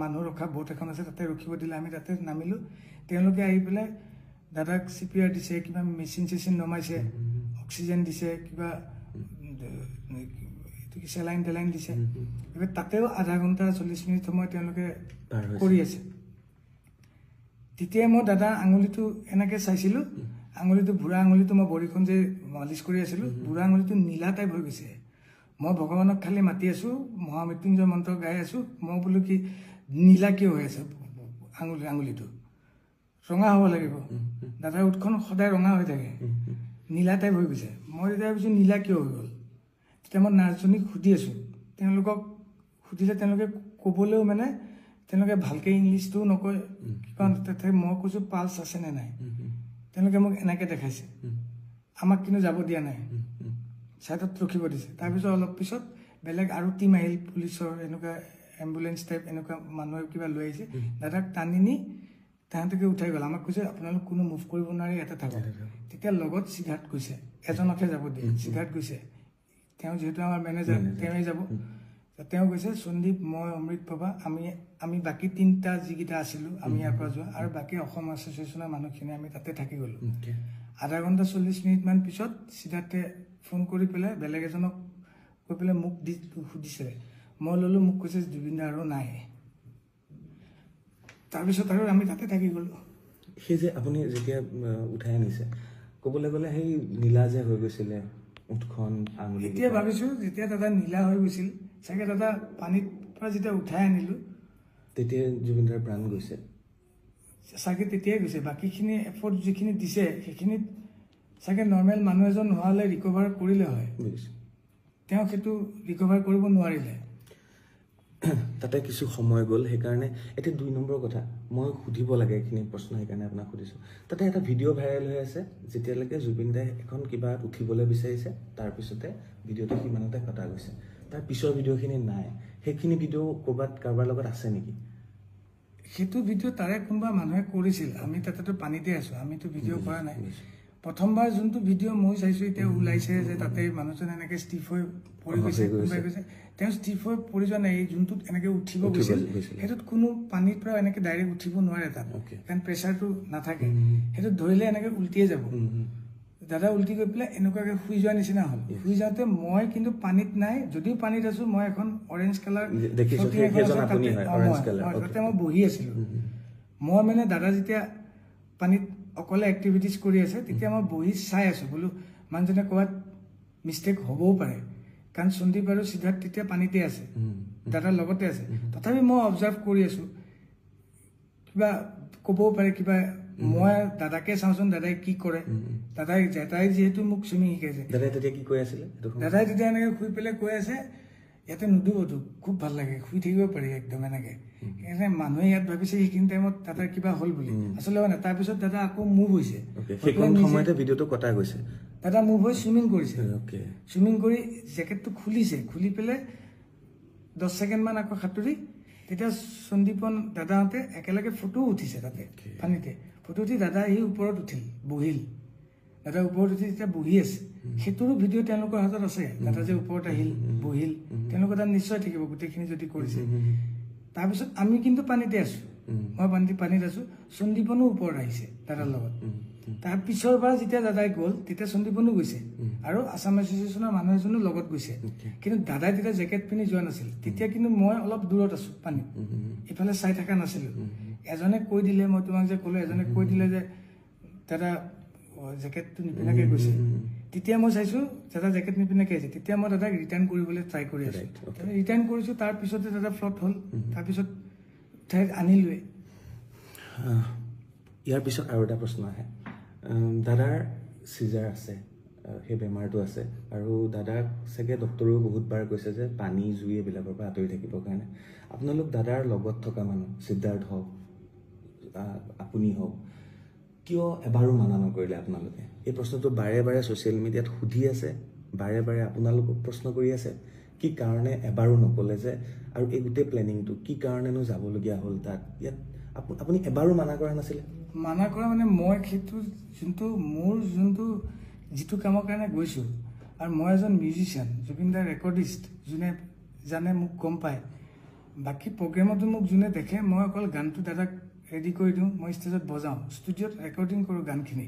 মানুহ ৰখা বোট এখন আছে, তাতে ৰখিব দিলে। আমি তাতে নামিলোঁ। তেওঁলোকে আহি পেলাই দাদাক CPR দিছে, কিবা মেচিন নমাইছে, অক্সিজেন দিছে, কিবা চেলাইন টেলাইন দিছে। এবাৰ তাতেও আধা ঘণ্টা 40 মিনিট সময় তেওঁলোকে কৰি আছে। তেতিয়াই মই দাদা আঙুলিটো এনেকৈ চাইছিলোঁ, আঙুলিটো বুঢ়া আঙুলিটো মই ভৰিখন যে মালিচ কৰি আছিলোঁ, বুঢ়া আঙুলিটো নীলা টাইপ হৈ গৈছে। মই ভগৱানক খালি মাতি আছোঁ, মহামৃত্যুঞ্জয় মন্ত্ৰ গাই আছোঁ। মই বোলো কি নীলা কিয় হৈ আছে আঙুলিটো, ৰঙা হ'ব লাগিব। দাদাৰ ওঠখন সদায় ৰঙা হৈ থাকে, নীলা টাইপ হৈ গৈছে। মই তেতিয়া ভাবিছোঁ নীলা কিয় হৈ গ'ল। তেতিয়া মই নাৰ্ছজনীক সুধি আছোঁ, তেওঁলোকক সুধিলে তেওঁলোকে ক'বলৈও মানে তেওঁলোকে ভালকৈ ইংলিছটোও নকয়, কাৰণ তাতে মই কৈছোঁ পালছ আছে নে নাই। তেওঁলোকে মোক এনেকৈ দেখাইছে, আমাক কিন্তু যাব দিয়া নাই, ছাইডত ৰখিব দিছে। তাৰপিছত অলপ পিছত বেলেগ আৰু টিম আহিল, পুলিচৰ এনেকুৱা এম্বুলেঞ্চ টাইপ এনেকুৱা মানুহে কিবা লৈ আহিছে। দাদাক টানি নি তাহাঁতকে উঠাই গ'ল। আমাক কৈছে আপোনালোক কোনো মুভ কৰিব নোৱাৰি, ইয়াতে থাকক। তেতিয়া লগত সিদ্ধাৰ্থ গৈছে, এজনকহে যাব দিয়ে। সিদ্ধাৰ্থ গৈছে, তেওঁ যিহেতু আমাৰ মেনেজাৰ, তেওঁৱে যাব। তেওঁ কৈছে সন্দীপ, মই অমৃত বাবা, আমি বাকী 3টা যিকেইটা আছিলোঁ, আমি ইয়াৰ পৰা যোৱা, আৰু বাকী অসম এছ'চিয়েশ্যনৰ মানুহখিনি আমি তাতে থাকি গ'লোঁ। আধা ঘণ্টা 40 মিনিটমান পিছত সিদ্ধাৰ্থে ফোন কৰি পেলাই বেলেগ এজনক কৈ পেলাই মোক সুধিছে। মই ল'লোঁ, মোক কৈছে জুবিন দা আৰু নাই। তাৰপিছত আৰু আমি তাতে থাকি গ'লোঁ। সেই যে আপুনি যেতিয়া উঠাই আনিছে, ক'বলৈ গ'লে সেই নীলা যে হৈ গৈছিলে ওঠখন আঙুলি, এতিয়া ভাবিছোঁ যেতিয়া দাদা নীলা হৈ গৈছিল চাগে, দাদা পানীৰ পৰা যেতিয়া উঠাই আনিলোঁ তেতিয়া জুবিনদাৰ প্ৰাণ গৈছে চাগে, তেতিয়াই গৈছে। বাকীখিনি এফৰ্ট যিখিনি দিছে সেইখিনিত চাগে নৰ্মেল মানুহ এজন নোহোৱালে ৰিকভাৰ কৰিলে হয়, তেওঁ সেইটো ৰিকভাৰ কৰিব নোৱাৰিলে। তাতে কিছু সময় গ'ল সেইকাৰণে এতিয়া 2 নম্বৰ কথা মই সুধিব লাগে এইখিনি প্ৰশ্ন সেইকাৰণে আপোনাক সুধিছোঁ তাতে এটা ভিডিঅ' ভাইৰেল হৈ আছে যেতিয়ালৈকে জুবিন দাই এখন কিবা উঠিবলৈ বিচাৰিছে তাৰপিছতে ভিডিঅ'টো সিমানতে কটা গৈছে তাৰ পিছৰ ভিডিঅ'খিনি নাই সেইখিনি ভিডিঅ' ক'ৰবাত কাৰোবাৰ লগত আছে নেকি সেইটো ভিডিঅ' তাৰে কোনোবা মানুহে কৰিছিল আমি তাতেতো পানীতে আছোঁ আমিতো ভিডিঅ' কৰা নাই প্ৰথমবাৰ যোনটো ভিডিঅ' মই চাইছোঁ এতিয়া ওলাইছে যে তাতে মানুহজন এনেকৈ ষ্টিফ হৈ পৰি গৈছে কোনোবাই কৈছে তেওঁ ষ্টিফ হৈ পৰি যোৱা নাই এই যোনটোত এনেকৈ উঠিব গৈছিল সেইটোত কোনো পানীৰ পৰা এনেকৈ ডাইৰেক্ট উঠিব নোৱাৰে তাত কাৰণ প্ৰেছাৰটো নাথাকে সেইটোত ধৰিলে এনেকৈ উল্টিয়ে যাব দাদা উল্টি গৈ পেলাই এনেকুৱাকৈ শুই যোৱা নিচিনা হ'ল শুই যাওঁতে মই কিন্তু পানীত নাই যদিও পানীত আছোঁ মই এখন অৰেঞ্জ কালাৰ তাতে মই বহি আছিলোঁ মই মানে দাদা যেতিয়া পানীত অকলে এক্টিভিটিজ কৰি আছে তেতিয়া মই বহি চাই আছোঁ বোলো মানুহজনে ক'ৰবাত মিষ্টেক হ'বও পাৰে কাৰণ সন্দীপ আৰু সিদ্ধাৰ্থ তেতিয়া পানীতে আছে দাদাৰ লগতে আছে তথাপি মই অবজাৰ্ভ কৰি আছোঁ কিবা ক'বও পাৰে কিবা মই দাদাকে চাওঁচোন দাদাই কি কৰে দাদাই যিহেতু মোক চুইমিং শিকাইছে দাদাই তেতিয়া কি কৈ আছিলে দাদাই তেতিয়া এনেকৈ শুই পেলাই কৈ আছে ইয়াতে নুডুবতো খুব ভাল লাগে শুই থাকিব পাৰি একদম এনেকৈ মানুহে ইয়াত ভাবিছে সেইখিনি টাইমত দাদাৰ কিবা হ'ল বুলি আচলতে মানে তাৰপিছত দাদা আকৌ মুভ হৈছে ভিডিঅ'টো কটা গৈছে দাদা মুভ হৈ চুইমিং কৰিছে চুইমিং কৰি জেকেটটো খুলিছে খুলি পেলাই 10 ছেকেণ্ডমান আকৌ সাঁতুৰি তেতিয়া সন্দীপন দাদাহঁতে একেলগে ফটো উঠিছে তাতে পানীতে ফটো উঠি দাদা আহি ওপৰত উঠিল বহিল দাদা ওপৰত উঠি তেতিয়া বহি আছে সেইটোৰো ভিডিঅ' তেওঁলোকৰ হাতত আছে দাদা যে ওপৰত আহিল বহিল তেওঁলোকৰ তাত নিশ্চয় থাকিব গোটেইখিনি যদি কৰিছে তাৰপিছত আমি কিন্তু পানীতে আছোঁ মই পানীত আছোঁ সন্দীপনো ওপৰত আহিছে দাদাৰ লগত তাৰ পিছৰবাৰ যেতিয়া দাদাই গ'ল তেতিয়া সন্দীপনো গৈছে আৰু আছাম এছ'চিয়েশ্যনৰ মানুহ এজনো লগত গৈছে কিন্তু দাদাই তেতিয়া জেকেট পিন্ধি যোৱা নাছিল তেতিয়া কিন্তু মই অলপ দূৰত আছোঁ পানীত ইফালে চাই থকা নাছিলোঁ এজনে কৈ দিলে মই তোমাক যে ক'লো এজনে কৈ দিলে যে দাদা জেকেটটো নিপিন্ধাকৈ গৈছে তেতিয়া মই চাইছোঁ দাদা জেকেট নিপিন্ধাকৈ আহিছে তেতিয়া মই দাদাক ৰিটাৰ্ণ কৰিবলৈ ট্ৰাই কৰি আছোঁ ৰিটাৰ্ণ কৰিছোঁ তাৰপিছতে দাদা ফ্লট হ'ল তাৰপিছত ঠাইত আনিলোৱে ইয়াৰ পিছত আৰু এটা প্ৰশ্ন আহে দাদাৰ চিজাৰ আছে সেই বেমাৰটো আছে আৰু দাদাক চাগে ডক্টৰেও বহুতবাৰ কৈছে যে পানী জুই এইবিলাকৰ পৰা আঁতৰি থাকিবৰ কাৰণে আপোনালোক দাদাৰ লগত থকা মানুহ সিদ্ধাৰ্থ হওক আপুনি হওক কিয় এবাৰো মানা নকৰিলে আপোনালোকে এই প্ৰশ্নটো বাৰে বাৰে ছ'চিয়েল মিডিয়াত সুধি আছে বাৰে বাৰে আপোনালোকক প্ৰশ্ন কৰি আছে কি কাৰণে এবাৰো নক'লে যে আৰু এই গোটেই প্লেনিংটো কি কাৰণেনো যাবলগীয়া হ'ল তাত ইয়াত আপুনি এবাৰো মানা কৰা নাছিলে মানা কৰা মানে মই সেইটো মোৰ যিটো কামৰ কাৰণে গৈছোঁ আৰু মই এজন মিউজিচিয়ান জুবিন দাৰ ৰেকৰ্ডিষ্ট যোনে জানে মোক গম পায় বাকী প্ৰগ্ৰেমতো মোক যোনে দেখে মই অকল গানটো দাদাক ৰেডি কৰি দিওঁ মই ষ্টেজত বজাওঁ ষ্টুডিঅ'ত ৰেকৰ্ডিং কৰোঁ গানখিনি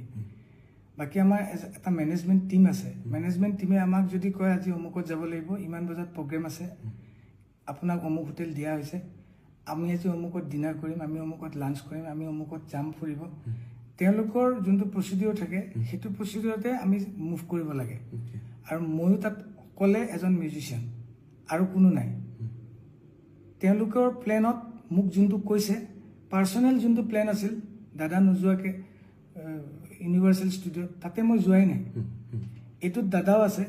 বাকী আমাৰ এটা মেনেজমেণ্ট টীম আছে মেনেজমেণ্ট টীমে আমাক যদি কয় আজি অমুকত যাব লাগিব ইমান বজাত প্ৰগ্ৰেম আছে আপোনাক অমুক হোটেল দিয়া হৈছে আমি আজি অমুকত ডিনাৰ কৰিম আমি অমুকত লাঞ্চ কৰিম আমি অমুকত যাম ফুৰিব তেওঁলোকৰ যোনটো প্ৰচিডিঅ'ৰ থাকে সেইটো প্ৰচিডিঅ'ৰতে আমি মুভ কৰিব লাগে আৰু ময়ো তাত অকলে এজন মিউজিচিয়ান আৰু কোনো নাই তেওঁলোকৰ প্লেনত মোক যোনটো কৈছে পাৰ্চনেল যোনটো প্লেন আছিল দাদা নোযোৱাকৈ ইউনিভাৰ্চেল ষ্টুডিঅ'ত তাতে মই যোৱাই নাই এইটোত দাদাও আছে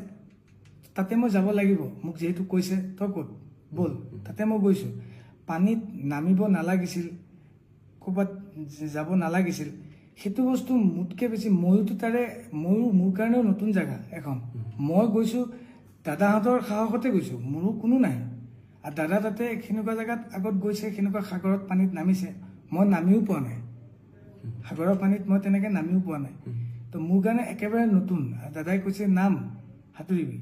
তাতে মই যাব লাগিব মোক যিহেতু কৈছে তই ক'ত ব'ল তাতে মই গৈছোঁ পানীত নামিব নালাগিছিল ক'ৰবাত যাব নালাগিছিল সেইটো বস্তু মোতকৈ বেছি ময়োতো মোৰ কাৰণেও নতুন জেগা এখন মই গৈছোঁ দাদাহঁতৰ সাহসতে গৈছোঁ মোৰো কোনো নাই আৰু দাদা তাতে সেনেকুৱা জেগাত আগত গৈছে সেনেকুৱা সাগৰত পানীত নামিছে মই নামিও পোৱা নাই সাগৰৰ পানীত মই তেনেকৈ নামিও পোৱা নাই তো মোৰ কাৰণে একেবাৰে নতুন দাদাই কৈছে নাম সাঁতুৰিবি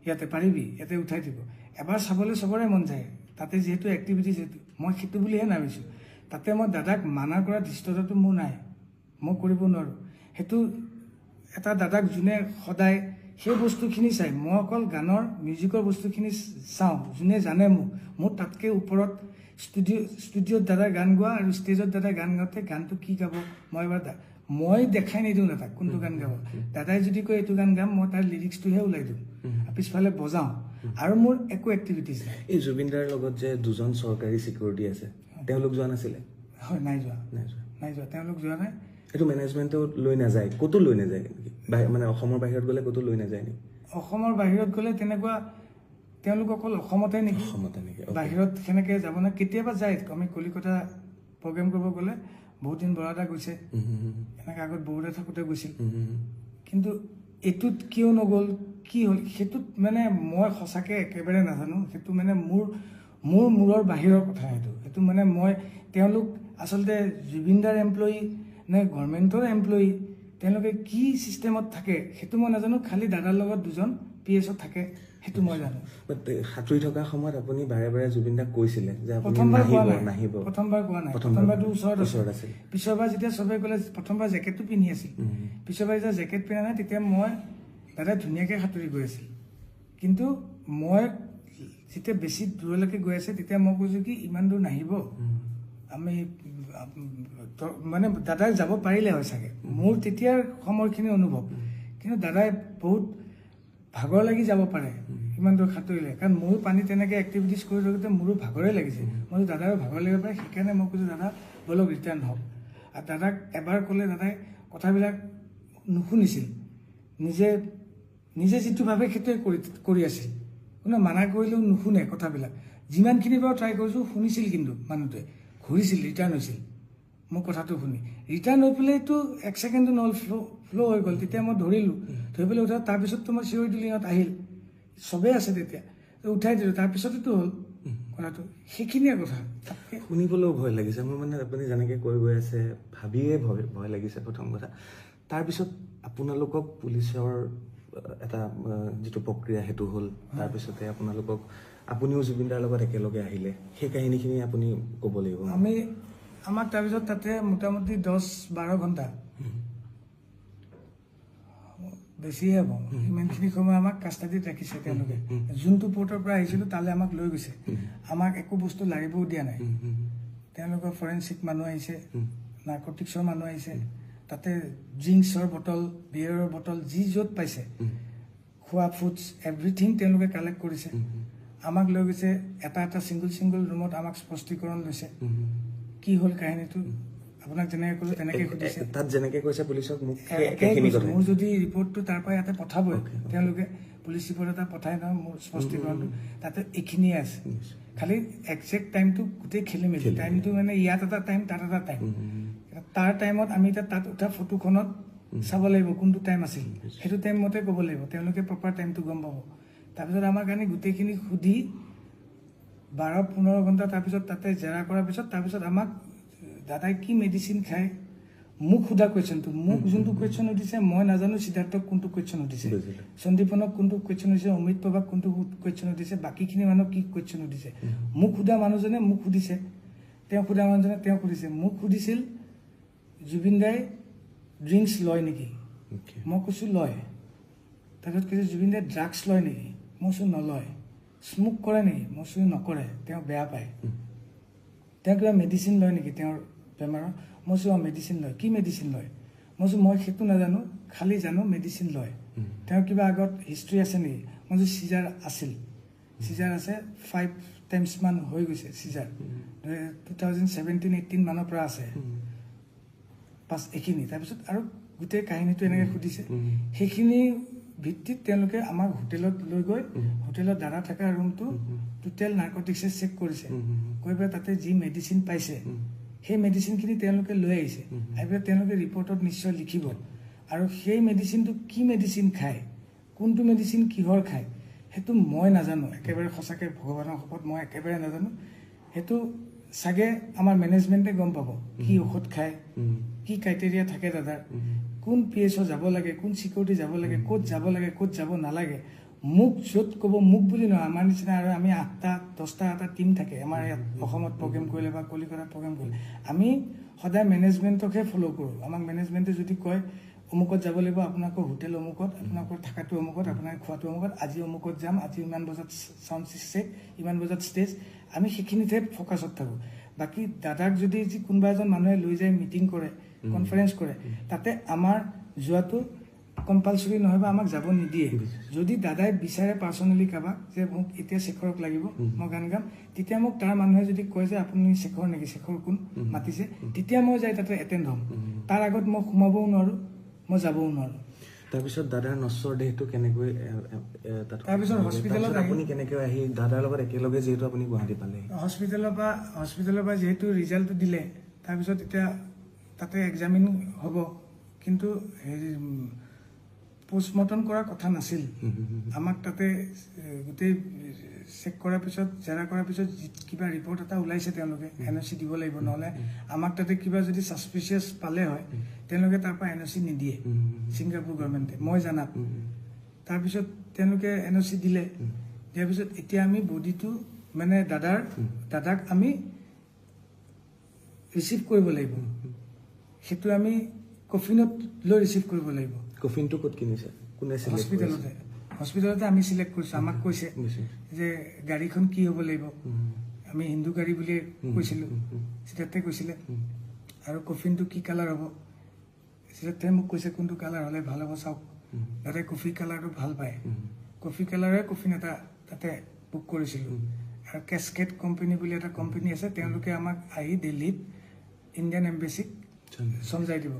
ইয়াতে পাৰিবি ইয়াতে উঠাই দিব এবাৰ চাবলৈ চবৰে মন যায় তাতে যিহেতু এক্টিভিটিজ সেইটো মই সেইটো বুলিহে নামিছোঁ তাতে মই দাদাক মানা কৰা ধৃষ্টতাটো মোৰ নাই মই কৰিব নোৱাৰোঁ সেইটো এটা দাদাক যোনে সদায় সেই বস্তুখিনি চাই মই অকল গানৰ মিউজিকৰ বস্তুখিনি চাওঁ যোনে জানে মোৰ তাতকৈ ওপৰত ষ্টুডিঅ'ত দাদা গান গোৱা আৰু ষ্টেজত দাদা গান গাওঁতে গানটো কি গাব মই দেখাই নিদিওঁ দাদাক কোনটো গান গাব দাদাই যদি কয় এইটো গান গাম মই তাৰ লিৰিক্সটোহে ওলাই দিওঁ পিছফালে বজাওঁ আৰু মোৰ একো এক্টিভিটিজ নাই এই জুবিন দাৰ লগত যে দুজন চৰকাৰী চিকিউৰিটি আছে তেওঁলোক যোৱা নাছিলে হয় নাই যোৱা তেওঁলোক যোৱা নাই এইটো মেনেজমেণ্টেও লৈ নাযায় ক'তো লৈ নাযায় মানে অসমৰ বাহিৰত গ'লে ক'তো লৈ নাযায় নেকি অসমৰ বাহিৰত গ'লে তেওঁলোক অকল অসমতে নেকি বাহিৰত সেনেকে যাব না কেতিয়াবা যায় আমি কলিকতা প্ৰগ্ৰেম কৰিব গ'লে বহুত দিন বৰাদা গৈছে এনেকে আগত বহুতে থাকোঁতে গৈছিল কিন্তু এইটোত কিয় নগ'ল কি হ'ল সেইটোত মানে মই সঁচাকে একেবাৰে নাজানো সেইটো মানে মোৰ মূৰৰ বাহিৰৰ কথা সেইটো মানে মই তেওঁলোক আচলতে জুবিনদাৰ এমপ্লয়ী নে গভৰ্ণমেণ্টৰ এমপ্লয়ী তেওঁলোকে কি চিষ্টেমত থাকে সেইটো মই নাজানো খালি দাদাৰ লগত দুজন PSত থাকে সেইটো মই জানো সাঁতুৰি থকা সময়ত আপুনি বাৰে বাৰে জুবিনদাক কৈছিলে যে আপুনি নাহিব প্ৰথমবাৰ কোৱা নাই প্ৰথমবাৰটো ওচৰত আছিল পিছৰবাৰ যেতিয়া চবে ক'লে প্ৰথমবাৰ জেকেটটো পিন্ধি আছিল পিছৰবাৰ যেতিয়া জেকেট পিন্ধা নাই তেতিয়া মই দাদা ধুনীয়াকৈ সাঁতুৰি গৈ আছিল কিন্তু মই যেতিয়া বেছি দূৰলৈকে গৈ আছে তেতিয়া মই কৈছোঁ কি ইমান দূৰ নাহিব আমি মানে দাদাই যাব পাৰিলে হয় চাগে মোৰ তেতিয়াৰ সময়খিনি অনুভৱ কিন্তু দাদাই বহুত ভাগৰ লাগি যাব পাৰে ইমান দূৰ সাঁতুৰিলে কাৰণ মোৰো পানী তেনেকৈ এক্টিভিটিজ কৰি থাকোঁতে মোৰো ভাগৰে লাগিছে মই দাদাৰো ভাগৰ লাগিব পাৰে সেইকাৰণে মই কৈছোঁ দাদা বলক ৰিটাৰ্ণ হওক আৰু দাদাক এবাৰ ক'লে দাদাই কথাবিলাক নুশুনিছিল নিজে যিটো ভাবে সেইটোৱে কৰি আছিল কোনে মানা কৰিলেও নুশুনে কথাবিলাক যিমানখিনি বাৰু ট্ৰাই কৰিছোঁ শুনিছিল কিন্তু মানুহটোৱে ঘূৰিছিল ৰিটাৰ্ণ হৈছিল মোৰ কথাটো শুনি ৰিটাৰ্ণ হৈ পেলাইতো 1 ছেকেণ্ডো নহ'ল ফ্ল' হৈ গ'ল তেতিয়া মই ধৰি পেলাই উঠা তাৰপিছততো মই চিঞৰি দিলোঁ ইহঁত আহিল চবেই আছে তেতিয়া উঠাই দিলোঁ তাৰপিছতেতো হ'ল কথাটো সেইখিনিয়ে কথা শুনিবলৈও ভয় লাগিছে মোৰ মানে আপুনি যেনেকৈ কৈ গৈ আছে ভাবিয়ে ভয় লাগিছে প্ৰথম কথা তাৰপিছত আপোনালোকক পুলিচৰ এটা যিটো প্ৰক্ৰিয়া সেইটো হ'ল তাৰপিছতে আপুনিও জুবিনদাৰ লগত একেলগে আহিলে সেই কাহিনীখিনি আপুনি ক'ব লাগিব আমাক তাৰপিছত তাতে মোটামুটি 10-12 ঘণ্টা বেছিয়ে হ'ব ইমানখিনি সময় আমাক কাষ্টাডিত ৰাখিছে তেওঁলোকে যোনটো পৰ্টৰ পৰা আহিছিলোঁ তালৈ আমাক লৈ গৈছে আমাক একো বস্তু লাগিবও দিয়া নাই তেওঁলোকৰ ফৰেনচিক মানুহ আহিছে নাৰ্কটিক্সৰ মানুহ আহিছে তাতে ড্ৰিংকছৰ বটল বিয়েৰৰ বটল যি য'ত পাইছে খোৱা ফুডছ এভৰিথিং তেওঁলোকে কালেক্ট কৰিছে আমাক লৈ গৈছে এটা ছিংগল ৰুমত আমাক স্পষ্টীকৰণ লৈছে কি হ'ল কাহিনীটো আপোনাক যেনেকৈ ক'লোঁ তেনেকৈ সুধিছে তাত যেনেকৈ কৈছে পুলিচক মোৰ যদি ৰিপৰ্টটো তাৰ পৰা ইয়াতে পঠাবই তেওঁলোকে পুলিচ ৰিপৰ্ট এটা পঠাই নহয় মোৰ স্পষ্টীকৰণটো তাতে এইখিনিয়ে আছে খালি একজেক্ট টাইমটো গোটেই খেলি মেলি টাইমটো মানে ইয়াত এটা টাইম তাত এটা টাইম তাৰ টাইমত আমি এতিয়া তাত উঠা ফটোখনত চাব লাগিব কোনটো টাইম আছিল সেইটো টাইম মতে ক'ব লাগিব তেওঁলোকে প্ৰপাৰ টাইমটো গম পাব তাৰপিছত আমাৰ কাৰণে গোটেইখিনি সুধি 12-15 ঘণ্টা তাৰপিছত তাতে জেৰা কৰাৰ পিছত তাৰপিছত আমাক দাদাই কি মেডিচিন খায় মোক সোধা কুৱেশ্যনটো মোক যোনটো কুৱেশ্যন সুধিছে মই নাজানো সিদ্ধাৰ্থক কোনটো কুৱেশ্যন সুধিছে সন্দীপনক কোনটো কুৱেশ্যন সুধিছে অমিত প্ৰভাক কোনটো কুৱেশ্যন সুধিছে বাকীখিনি মানুহক কি কুৱেশ্যন সুধিছে মোক সোধা মানুহজনে মোক সুধিছে তেওঁ সোধা মানুহজনে তেওঁক সুধিছে মোক সুধিছিল জুবিনদাই ড্ৰিংকছ লয় নেকি মই কৈছোঁ লয় তাৰপিছত কৈছে জুবিনদাই ড্ৰাগছ লয় নেকি মই কৈছোঁ নলয় স্মোক কৰে নেকি মই কৈছোঁ নকৰে তেওঁ বেয়া পায় তেওঁ কিবা মেডিচিন লয় নেকি তেওঁৰ বেমাৰৰ মই কৈছোঁ মেডিচিন লয় কি মেডিচিন লয় মই কৈছোঁ মই সেইটো নাজানো খালি জানো মেডিচিন লয় তেওঁৰ কিবা আগত হিষ্ট্ৰী আছে নেকি মই কৈছোঁ চিজাৰ আছিল চিজাৰ আছে 5 টাইমছ মান হৈ গৈছে চিজাৰ 2017-18 মানৰ পৰা আছে পাছ এইখিনি তাৰপিছত আৰু গোটেই কাহিনীটো এনেকৈ সুধিছে সেইখিনি ভিত্তিত তেওঁলোকে আমাক হোটেলত লৈ গৈ হোটেলত দাদা থকা ৰুমটো টোটেল নাৰ্কটিক্সে চেক কৰিছে কৈ পেলাই তাতে যি মেডিচিন পাইছে সেই মেডিচিনখিনি তেওঁলোকে লৈ আহিছে আহি পেলাই তেওঁলোকে ৰিপৰ্টত নিশ্চয় লিখিব আৰু সেই মেডিচিনটো কি মেডিচিন খায় কোনটো মেডিচিন কিহৰ খায় সেইটো মই নাজানো একেবাৰে সঁচাকৈ ভগৱানৰ শপত মই একেবাৰে নাজানো সেইটো চাগে আমাৰ মেনেজমেণ্টে গম পাব কি ঔষধ খায় কি ক্ৰাইটেৰিয়া থাকে দাদাৰ কোন PSO যাব লাগে কোন চিকিউৰিটি যাব লাগে ক'ত যাব লাগে ক'ত যাব নালাগে মোক য'ত ক'ব মোক বুলি নহয় আমাৰ নিচিনা আৰু আমি 8-10টা এটা টীম থাকে আমাৰ ইয়াত অসমত প্ৰগ্ৰেম কৰিলে বা কলিকতাত প্ৰগ্ৰেম কৰিলে আমি সদায় মেনেজমেণ্টকহে ফ'ল' কৰোঁ আমাক মেনেজমেণ্টে যদি কয় অমুকত যাব লাগিব আপোনালোকৰ হোটেল অমুকত আপোনালোকৰ থকাটো অমুকত আপোনাৰ খোৱাটো অমুকত আজি অমুকত যাম আজি ইমান বজাত চাউণ্ড চেক ইমান বজাত ষ্টেজ আমি সেইখিনিতহে ফ'কাছত থাকোঁ বাকী দাদাক যদি কোনোবা এজন মানুহে লৈ যায় মিটিং কৰে কনফাৰেঞ্চ কৰে তাতে আমাৰ যোৱাটো কম্পালচৰি নহয় বা আমাক যাব নিদিয়ে যদি দাদাই বিচাৰে পাৰ্চনেলি কাৰোবাক যে মোক এতিয়া শেখৰক লাগিব মই গান গাম তেতিয়া মোক তাৰ মানুহে যদি কয় যে আপুনি শেখৰ নেকি শেখৰ কোন মাতিছে তেতিয়া মই যাই তাতে এটেণ্ড হ'ম তাৰ আগত মই সোমাবও নোৱাৰোঁ মই যাবও নোৱাৰোঁ তাৰপিছত দাদাৰ নশ্বৰ দেহটো কেনেকৈ তাত তাৰপিছত হস্পিটেলত তাৰপিছত আপুনি কেনেকৈ আহি দাদাৰ লগত একেলগে যিহেতু আপুনি গুৱাহাটী পালে হস্পিটেলৰ পৰা যিহেতু ৰিজাল্টটো দিলে তাৰপিছত এতিয়া তাতে এক্সামিন হ'ব কিন্তু হেৰি পোষ্টমৰ্টম কৰাৰ কথা নাছিল আমাক তাতে গোটেই চেক কৰাৰ পিছত জেৰা কৰাৰ পিছত কিবা ৰিপৰ্ট এটা ওলাইছে তেওঁলোকে NOC দিব লাগিব নহ'লে আমাক তাতে কিবা যদি ছাছপিচিয়াছ পালে হয় তেওঁলোকে তাৰ পৰা NOC নিদিয়ে ছিংগাপুৰ গভৰ্ণমেণ্টে মই জানাত তাৰপিছত তেওঁলোকে NOC দিলে দিয়াৰ পিছত এতিয়া আমি বডিটো মানে দাদাক আমি ৰিচিভ কৰিব লাগিব সেইটো আমি কফিনত লৈ ৰিচিভ কৰিব লাগিব কফিনটো ক'ত কিনিছে কোনে হস্পিটেলতে আমি চিলেক্ট কৰিছোঁ আমাক কৈছে যে গাড়ীখন কি হ'ব লাগিব আমি হিন্দু গাড়ী বুলিয়ে কৈছিলোঁ সিদ্ধাৰ্থে কৈছিলে আৰু কফিনটো কি কালাৰ হ'ব সিদ্ধাৰ্থে মোক কৈছে কোনটো কালাৰ হ'লে ভাল হ'ব চাওক দাদাই কফি কালাৰটো ভাল পায় কফি কালাৰে কফিন এটা তাতে বুক কৰিছিলোঁ আৰু কেছকেট কোম্পানী বুলি এটা কোম্পানী আছে তেওঁলোকে আমাক আহি দিল্লীত ইণ্ডিয়ান এম্বেচিক চমজাই দিব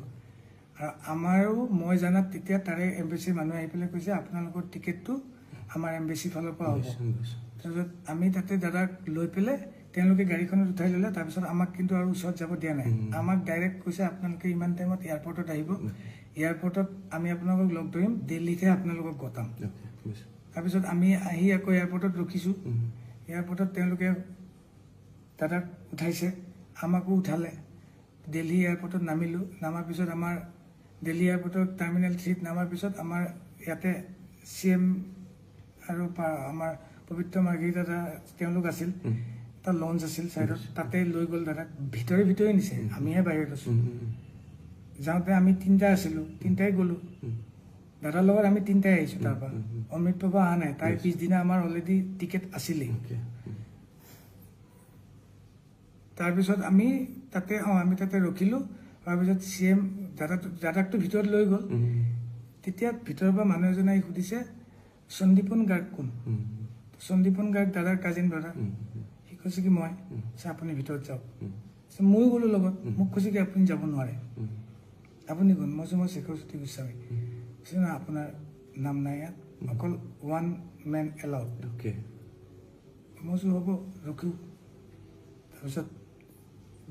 আৰু আমাৰো মই জানাত তেতিয়া তাৰে এম্বেচিৰ মানুহ আহি পেলাই কৈছে আপোনালোকৰ টিকেটটো আমাৰ এম্বেচি ফালৰ পৰা হ'ব তাৰপিছত আমি তাতে দাদাক লৈ পেলাই তেওঁলোকে গাড়ীখনত উঠাই ল'লে তাৰপিছত আমাক কিন্তু আৰু ওচৰত যাব দিয়া নাই আমাক ডাইৰেক্ট কৈছে আপোনালোকে ইমান টাইমত এয়াৰপৰ্টত আহিব এয়াৰপৰ্টত আমি আপোনালোকক লগ ধৰিম দিল্লীতহে আপোনালোকক গতাম তাৰপিছত আমি আহি আকৌ এয়াৰপৰ্টত ৰখিছোঁ এয়াৰপৰ্টত তেওঁলোকে দাদাক উঠাইছে আমাকো উঠালে দিল্লী এয়াৰপৰ্টত নামিলোঁ নামাৰ পিছত আমাৰ দিল্লী এয়াৰপৰ্টত টাৰ্মিনেল 3ত নামাৰ পিছত আমাৰ ইয়াতে CM আৰু আমাৰ পবিত্ৰ মাৰ্ঘেৰিটা তেওঁলোক আছিল এটা লঞ্চ আছিল ছাইডত তাতে লৈ গ'ল দাদাক ভিতৰে নিছে আমিহে বাহিৰত আছোঁ যাওঁতে আমি 3টা আছিলোঁ 3টাই গ'লোঁ দাদাৰ লগত আমি 3টাই আহিছোঁ তাৰ পৰা অমৃত প্ৰভা অহা নাই তাই পিছদিনা আমাৰ অলৰেডি টিকেট আছিলেই তাৰপিছত আমি তাতে ৰখিলোঁ তাৰপিছত CM দাদাকটো ভিতৰত লৈ গ'ল তেতিয়া ভিতৰৰ পৰা মানুহ এজনে আহি সুধিছে সন্দীপন গাৰ্গ কোন সন্দীপন গাৰ্গ দাদাৰ কাজিন ব্ৰাদাৰ সি কৈছে কি মই আপুনি ভিতৰত যাওক ময়ো গ'লোঁ লগত মোক কৈছে কি আপুনি যাব নোৱাৰে আপুনি কোন মই শেখৰজ্যোতি গোস্বামী কৈছে না আপোনাৰ নাম নাই ইয়াত অকল 1 man allowed মই হ'ব ৰখো তাৰপিছত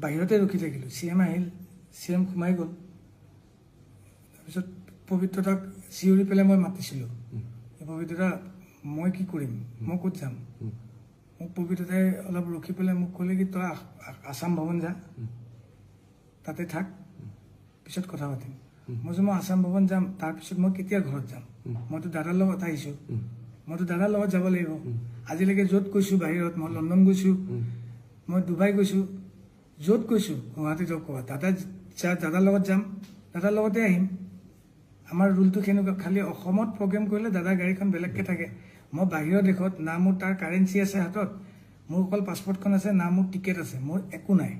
বাহিৰতে ৰখি থাকিলোঁ CM আহিল CM সোমাই গ'ল তাৰপিছত পবিত্ৰতাক চিঞৰি পেলাই মই মাতিছিলোঁ পবিত্ৰতা মই কি কৰিম মই ক'ত যাম মোক পবিত্ৰতাই অলপ ৰখি পেলাই মোক ক'লে কি তই আছাম ভৱন যা তাতে থাক পিছত কথা পাতিম মই আছাম ভৱন যাম তাৰপিছত মই কেতিয়া ঘৰত যাম মইতো দাদাৰ লগত আহিছোঁ মইতো দাদাৰ লগত যাব লাগিব আজিলৈকে য'ত গৈছোঁ বাহিৰত মই লণ্ডন গৈছোঁ মই ডুবাই গৈছোঁ য'ত গৈছোঁ গুৱাহাটীত ক'ৰবাত দাদাৰ লগত যাম দাদাৰ লগতে আহিম আমাৰ ৰুলটো কেনেকুৱা খালি অসমত প্ৰগ্ৰেম কৰিলে দাদাৰ গাড়ীখন বেলেগকৈ থাকে মই বাহিৰৰ দেশত না মোৰ তাৰ কাৰেঞ্চি আছে হাতত মোৰ অকল পাছপৰ্টখন আছে না মোৰ টিকেট আছে মোৰ একো নাই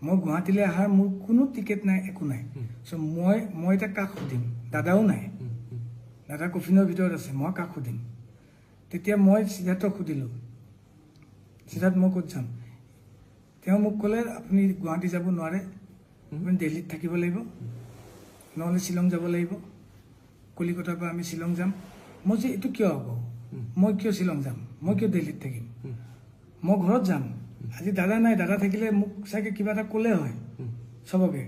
মই গুৱাহাটীলৈ অহাৰ মোৰ কোনো টিকেট নাই একো নাই চ' মই এতিয়া কাক সুধিম দাদাও নাই দাদা কফিনৰ ভিতৰত আছে মই কাক সুধিম তেতিয়া মই সিদ্ধাৰ্থক সুধিলোঁ সিদ্ধাৰ্থ মই ক'ত যাম তেওঁ মোক ক'লে আপুনি গুৱাহাটী যাব নোৱাৰে আপুনি দিল্লীত থাকিব লাগিব নহ'লে শ্বিলং যাব লাগিব কলিকতাৰ পৰা আমি শ্বিলং যাম মই যে এইটো কিয় হ'ব মই কিয় শ্বিলং যাম মই কিয় দিল্লীত থাকিম মই ঘৰত যাম আজি দাদা নাই দাদা থাকিলে মোক চাগে কিবা এটা ক'লে হয় চবকে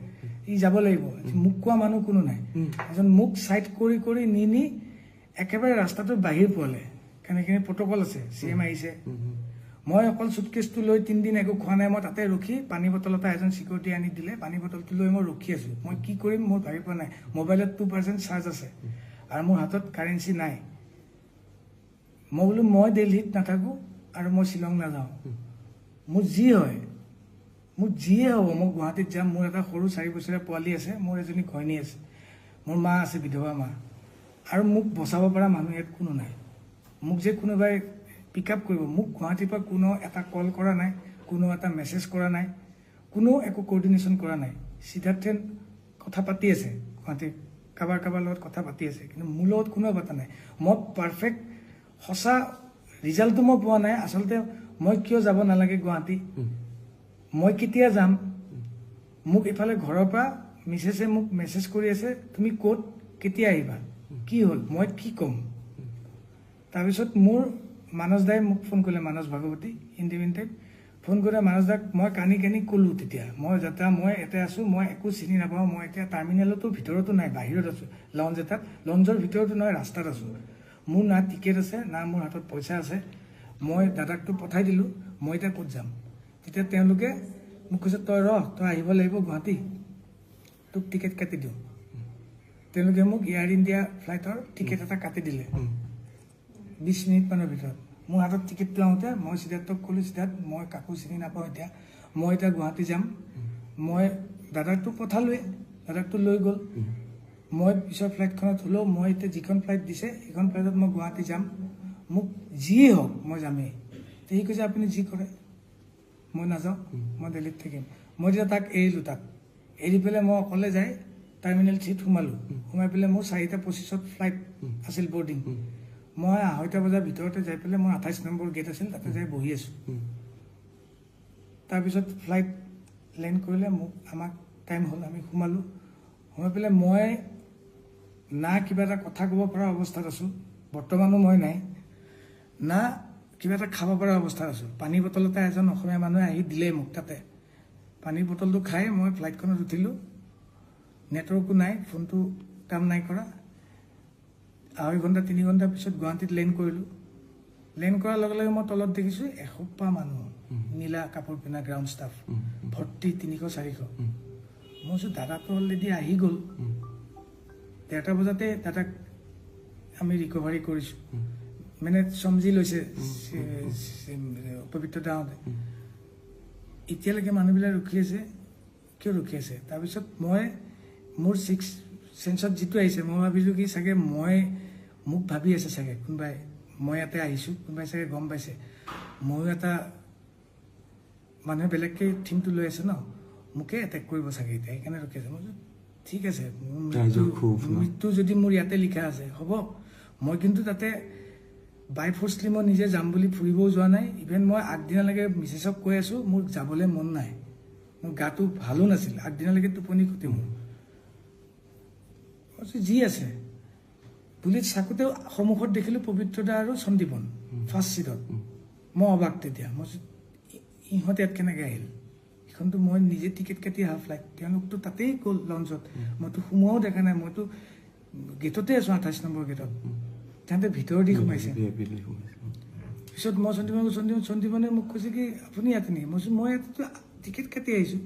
ই যাব লাগিব মোক কোৱা মানুহ কোনো নাই এজন মোক চাইড কৰি নি একেবাৰে ৰাস্তাটোৰ বাহিৰ পোৱালে কেনেকৈ প্ৰট'কল আছে CM আহিছে মই অকল চুটকেছটো লৈ 3 দিন একো খোৱা নাই মই তাতে ৰখি পানী বটল এটা এজন চিকিউৰিটি আনি দিলে পানী বটলটো লৈ মই ৰখি আছোঁ মই কি কৰিম মোৰ ভাবি পোৱা নাই মোবাইলত 2% চাৰ্জ আছে আৰু মোৰ হাতত কাৰেঞ্চি নাই মই বোলো মই দিল্লীত নাথাকোঁ আৰু মই শ্বিলং নাযাওঁ মোৰ যিয়ে হ'ব মই গুৱাহাটীত যাম মোৰ এটা সৰু 4 বছৰীয়া পোৱালি আছে মোৰ এজনী ঘৈণী আছে মোৰ মা আছে বিধৱা মা আৰু মোক বচাব পৰা মানুহ ইয়াত কোনো নাই মোক যে কোনোবাই পিক আপ কৰিব মোক গুৱাহাটীৰ পৰা কোনো এটা কল কৰা নাই কোনো এটা মেছেজ কৰা নাই কোনো একো কোঅৰ্ডিনেশ্যন কৰা নাই সিদ্ধাৰ্থে কথা পাতি আছে গুৱাহাটীৰ কাৰোবাৰ লগত কথা পাতি আছে কিন্তু মোৰ লগত কোনো পতা নাই মই পাৰফেক্ট সঁচা ৰিজাল্টটো মই পোৱা নাই আচলতে মই কিয় যাব নালাগে গুৱাহাটী মই কেতিয়া যাম মোক ইফালে ঘৰৰ পৰা মিছেছে মোক মেছেজ কৰি আছে তুমি ক'ত কেতিয়া আহিবা কি হ'ল মই কি ক'ম তাৰপিছত মোৰ মানস দাই মোক ফোন কৰিলে মানস ভাগৱতী ইণ্ডিপেণ্ডেণ্ট ফোন কৰি মানস দাক মই কানি ক'লোঁ তেতিয়া মই যাত্ৰা মই ইয়াতে আছোঁ মই একো চিনি নাপাওঁ মই এতিয়া টাৰ্মিনেলতো ভিতৰতো নাই বাহিৰত আছোঁ লঞ্চ এটাত লঞ্চৰ ভিতৰতো নহয় ৰাস্তাত আছোঁ মোৰ না টিকেট আছে না মোৰ হাতত পইচা আছে মই দাদাকতো পঠাই দিলোঁ মই এতিয়া ক'ত যাম তেতিয়া তেওঁলোকে মোক কৈছে তই আহিব লাগিব গুৱাহাটী তোক টিকেট কাটি দিওঁ তেওঁলোকে মোক এয়াৰ ইণ্ডিয়া ফ্লাইটৰ টিকেট এটা কাটি দিলে 20 মিনিটমানৰ ভিতৰত মোৰ হাতত টিকেটটো আহোঁতে মই সিদ্ধাৰ্থক ক'লোঁ সিদ্ধাৰ্থ মই কাকো চিনি নাপাওঁ মই এতিয়া গুৱাহাটী যাম মই দাদাকটো পঠালোৱে দাদাকটো লৈ গ'ল মই পিছৰ ফ্লাইটখনত হ'লেও মই এতিয়া যিখন ফ্লাইট দিছে সেইখন ফ্লাইটত মই গুৱাহাটী যাম মোক যিয়ে হওক মই যামেই সি কৈছে আপুনি যি কৰে মই নাযাওঁ মই দিল্লীত থাকিম মই যেতিয়া তাক এৰিলোঁ তাক এৰি পেলাই মই অকলে যাই টাৰ্মিনেল 3ত সোমালোঁ সোমাই পেলাই মোৰ 4:25 ফ্লাইট আছিল বৰ্ডিং মই 2:30 বজাৰ ভিতৰতে যাই পেলাই মই 28 নম্বৰ গেট আছিল তাতে যাই বহি আছোঁ তাৰপিছত ফ্লাইট লেণ্ড কৰিলে আমাক টাইম হ'ল আমি সোমালোঁ সোমাই পেলাই মই না কিবা এটা কথা ক'ব পৰা অৱস্থাত আছোঁ বৰ্তমানো মই নাই না কিবা এটা খাব পৰা অৱস্থাত আছোঁ পানী বটল এটা এজন অসমীয়া মানুহে আহি দিলে মোক তাতে পানীৰ বটলটো খাই মই ফ্লাইটখনত উঠিলোঁ নেটৱৰ্কো নাই ফোনটো কাম নাই কৰা 2.5 ঘণ্টা 3 ঘণ্টা পিছত গুৱাহাটীত লেণ্ড কৰিলোঁ লেণ্ড কৰাৰ লগে লগে মই তলত দেখিছোঁ এসোপা মানুহ নীলা কাপোৰ পিন্ধা গ্ৰাউণ্ড ষ্টাফ ভৰ্তি 300-400 মই কৈছোঁ দাদাটো অলৰেডি আহি গ'ল 1:30 বজাতে দাদাক আমি ৰিকভাৰী কৰিছোঁ মানে সমজি লৈছে পবিত্ৰ দাহঁতে এতিয়ালৈকে মানুহবিলাক ৰখি আছে কিয় ৰখি আছে তাৰপিছত মই মোৰ 6 চেন্সত যিটো আহিছে মই ভাবিছোঁ কি চাগে মোক ভাবি আছে চাগে কোনোবাই মই ইয়াতে আহিছোঁ কোনোবাই চাগে গম পাইছে ময়ো এটা মানুহে বেলেগকৈ থিমটো লৈ আছে ন মোকে এটেক কৰিব চাগে এতিয়া সেইকাৰণে ৰখি আছে মই ঠিক আছে মৃত্যু যদি মোৰ ইয়াতে লিখা আছে হ'ব মই কিন্তু তাতে বাই ফৰ্চলি মই নিজে যাম বুলি ফুৰিবও যোৱা নাই ইভেন মই আগদিনালৈকে মিছেছক কৈ আছোঁ মোৰ যাবলৈ মন নাই মোৰ গাটো ভালো নাছিল আগদিনালৈকে টোপনি ক্ষতি মোৰ যি আছে পুলিচ চাকোঁতেও সন্মুখত দেখিলোঁ পবিত্ৰদা আৰু সন্দীপন ফাৰ্ষ্ট ছিটত মই অবাক তেতিয়া মই ইহঁত ইয়াত কেনেকৈ আহিল এইখনতো মই নিজে টিকেট কাটি অহা ফ্লাইট তেওঁলোকতো তাতেই গ'ল লঞ্চত মইতো সোমোৱাও দেখা নাই মইতো গেটতে আছোঁ 28 নম্বৰ গেটত তাহাঁতে ভিতৰ দি সোমাইছে পিছত মই সন্দীপনে মোক কৈছে কি আপুনি ইয়াতে নেকি মই কৈছোঁ মই ইয়াতেতো টিকেট কাটি আহিছোঁ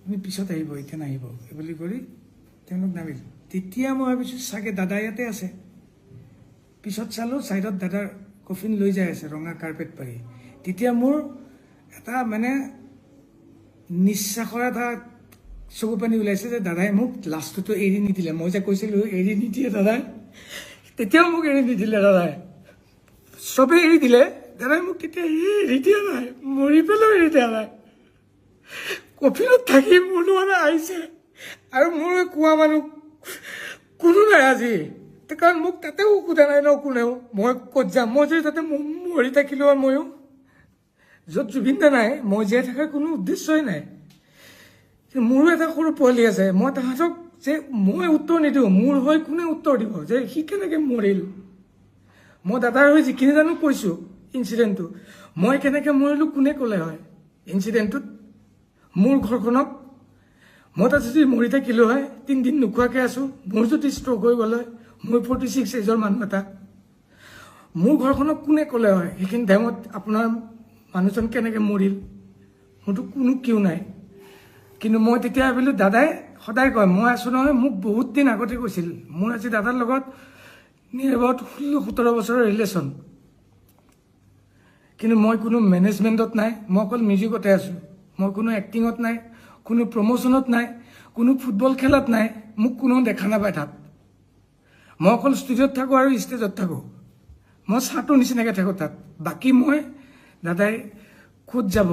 আপুনি পিছত আহিব এতিয়া নাহিব বুলি কৰি তেওঁলোক নামিল তেতিয়া মই ভাবিছোঁ চাগে দাদা ইয়াতে আছে পিছত চালোঁ ছাইডত দাদাৰ কফিন লৈ যাই আছে ৰঙা কাৰ্পেট পাৰি তেতিয়া মোৰ এটা মানে নিশ্বাসৰ এটা চকু পানী ওলাইছে যে দাদাই মোক লাষ্টটো এৰি নিদিলে মই যে কৈছিলোঁ এৰি নিদিয়ে দাদাই তেতিয়াও মোক এৰি নিদিলে দাদাই চবেই এৰি দিলে দাদাই মোক তেতিয়া এৰি দিয়া নাই মৰি পেলাও এৰি দিয়া নাই কফিনত থাকি মোৰ মানে আহিছে আৰু মোৰ কোৱা মানুহ কোনো নাই আজি কাৰণ মোক তাতেও সোধা নাই ন কোনেও মই ক'ত যাম মই যদি তাতে মৰি থাকিলোঁ আৰু ময়ো য'ত জুবিন দা নাই মই জীয়াই থকাৰ কোনো উদ্দেশ্যই নাই মোৰো এটা সৰু পোৱালি আছে মই তাহাঁতক যে মই উত্তৰ নিদিওঁ মোৰ হৈ কোনে উত্তৰ দিব যে সি কেনেকৈ মৰিল মই দাদাৰ হৈ যিখিনি জানো কৈছোঁ ইনচিডেণ্টটো মই কেনেকৈ মৰিলোঁ কোনে ক'লে হয় ইনচিডেণ্টটোত মোৰ ঘৰখনক মই তাত যদি মৰি থাকিলোঁ হয় 3 দিন নোখোৱাকৈ আছোঁ মোৰ যদি ষ্ট্ৰক হৈ গ'ল হয় মই 46 এজৰ মানুহ এটা মোৰ ঘৰখনক কোনে ক'লে হয় সেইখিনি টাইমত আপোনাৰ মানুহজন কেনেকৈ মৰিল মোৰতো কোনো কিয় নাই কিন্তু মই তেতিয়া ভাবিলোঁ দাদাই সদায় কয় মই আছোঁ নহয় মোক বহুত দিন আগতে কৈছিল মোৰ আজি দাদাৰ লগত নিয়াৰ এবাউট 16-17 বছৰৰ ৰিলেশ্যন কিন্তু মই কোনো মেনেজমেণ্টত নাই মই অকল মিউজিকতে আছোঁ মই কোনো এক্টিঙত নাই কোনো প্ৰমোশ্যনত নাই কোনো ফুটবল খেলত নাই মোক কোনো দেখা নাপায় তাত মই অকল ষ্টুডিঅ'ত থাকোঁ আৰু ষ্টেজত থাকোঁ মই চাহটোৰ নিচিনাকৈ থাকোঁ তাত বাকী মই দাদাই ক'ত যাব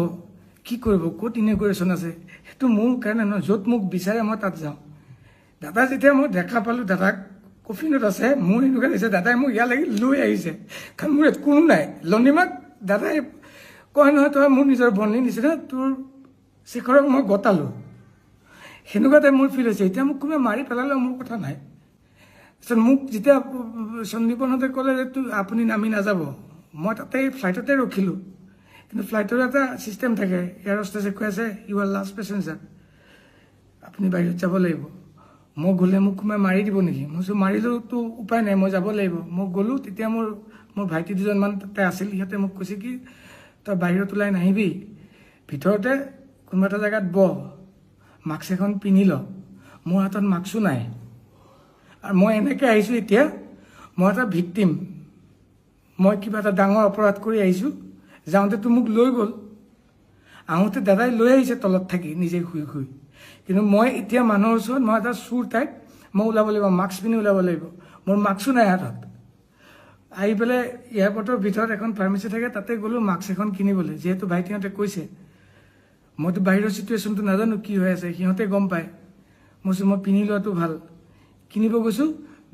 কি কৰিব ক'ত ইনগ্ৰেশ্যন আছে সেইটো মোৰ কাৰণে নহয় য'ত মোক বিচাৰে মই তাত যাওঁ দাদা যেতিয়া মই দেখা পালোঁ দাদাক কফিনত আছে মোৰ এনেকুৱা লাগিছে দাদাই মোক ইয়ালৈকে লৈ আহিছে কাৰণ মোৰ কোনো নাই লণ্ডিমাক দাদাই কয় নহয় তই মোৰ নিজৰ বৰ্ণিৰ নিচিনা তোৰ শিখৰক মই গতালোঁ সেনেকুৱা টাইপ মোৰ ফিল হৈছে এতিয়া মোক কোনোবাই মাৰি পেলালেও মোৰ কথা নাই মোক যেতিয়া সন্দীপনহঁতে ক'লে যে আপুনি নামি নাযাব, মই তাতে ফ্লাইটতে ৰখিলোঁ। কিন্তু ফ্লাইটৰ এটা ছিষ্টেম থাকে, এয়াৰ হোষ্টেছে কৈ আছে ইউ আৰ লাষ্ট পেচেঞ্জাৰ, আপুনি বাহিৰত যাব লাগিব। মই গ'লে মোক কোনোবাই মাৰি দিব নেকি? মই কৈছোঁ মাৰিলেওতো উপায় নাই, মই যাব লাগিব। মই গ'লোঁ, তেতিয়া মোৰ ভাইটি দুজনমান তাতে আছিল। সিহঁতে মোক কৈছে কি তই বাহিৰত ওলাই নাহিবি, ভিতৰতে কোনোবা এটা জেগাত বহ, মাস্ক এখন পিন্ধি ল। মোৰ হাতত মাস্কো নাই, আৰু মই এনেকৈ আহিছোঁ। এতিয়া মই এটা ভিক্টিম, মই কিবা এটা ডাঙৰ অপৰাধ কৰি আহিছোঁ। যাওঁতেতো মোক লৈ গ'ল, আহোঁতে দাদাই লৈ আহিছে তলত থাকি নিজে শুই শুই। কিন্তু মই এতিয়া মানুহৰ ওচৰত মই এটা চুৰ টাইপ, মই ওলাব লাগিব, মাস্ক পিন্ধি ওলাব লাগিব। মোৰ মাস্কো নাই হাতত। আহি পেলাই এয়াৰপৰ্টৰ ভিতৰত এখন ফাৰ্মাচী থাকে, তাতে গ'লোঁ মাস্ক এখন কিনিবলৈ। যিহেতু ভাইটিহঁতে কৈছে, মইতো বাহিৰৰ চিটুৱেশ্যনটো নাজানো কি হৈ আছে, সিহঁতে গম পায়। মই কৈছোঁ মই পিন্ধি লোৱাটো ভাল। কিনিব গৈছোঁ,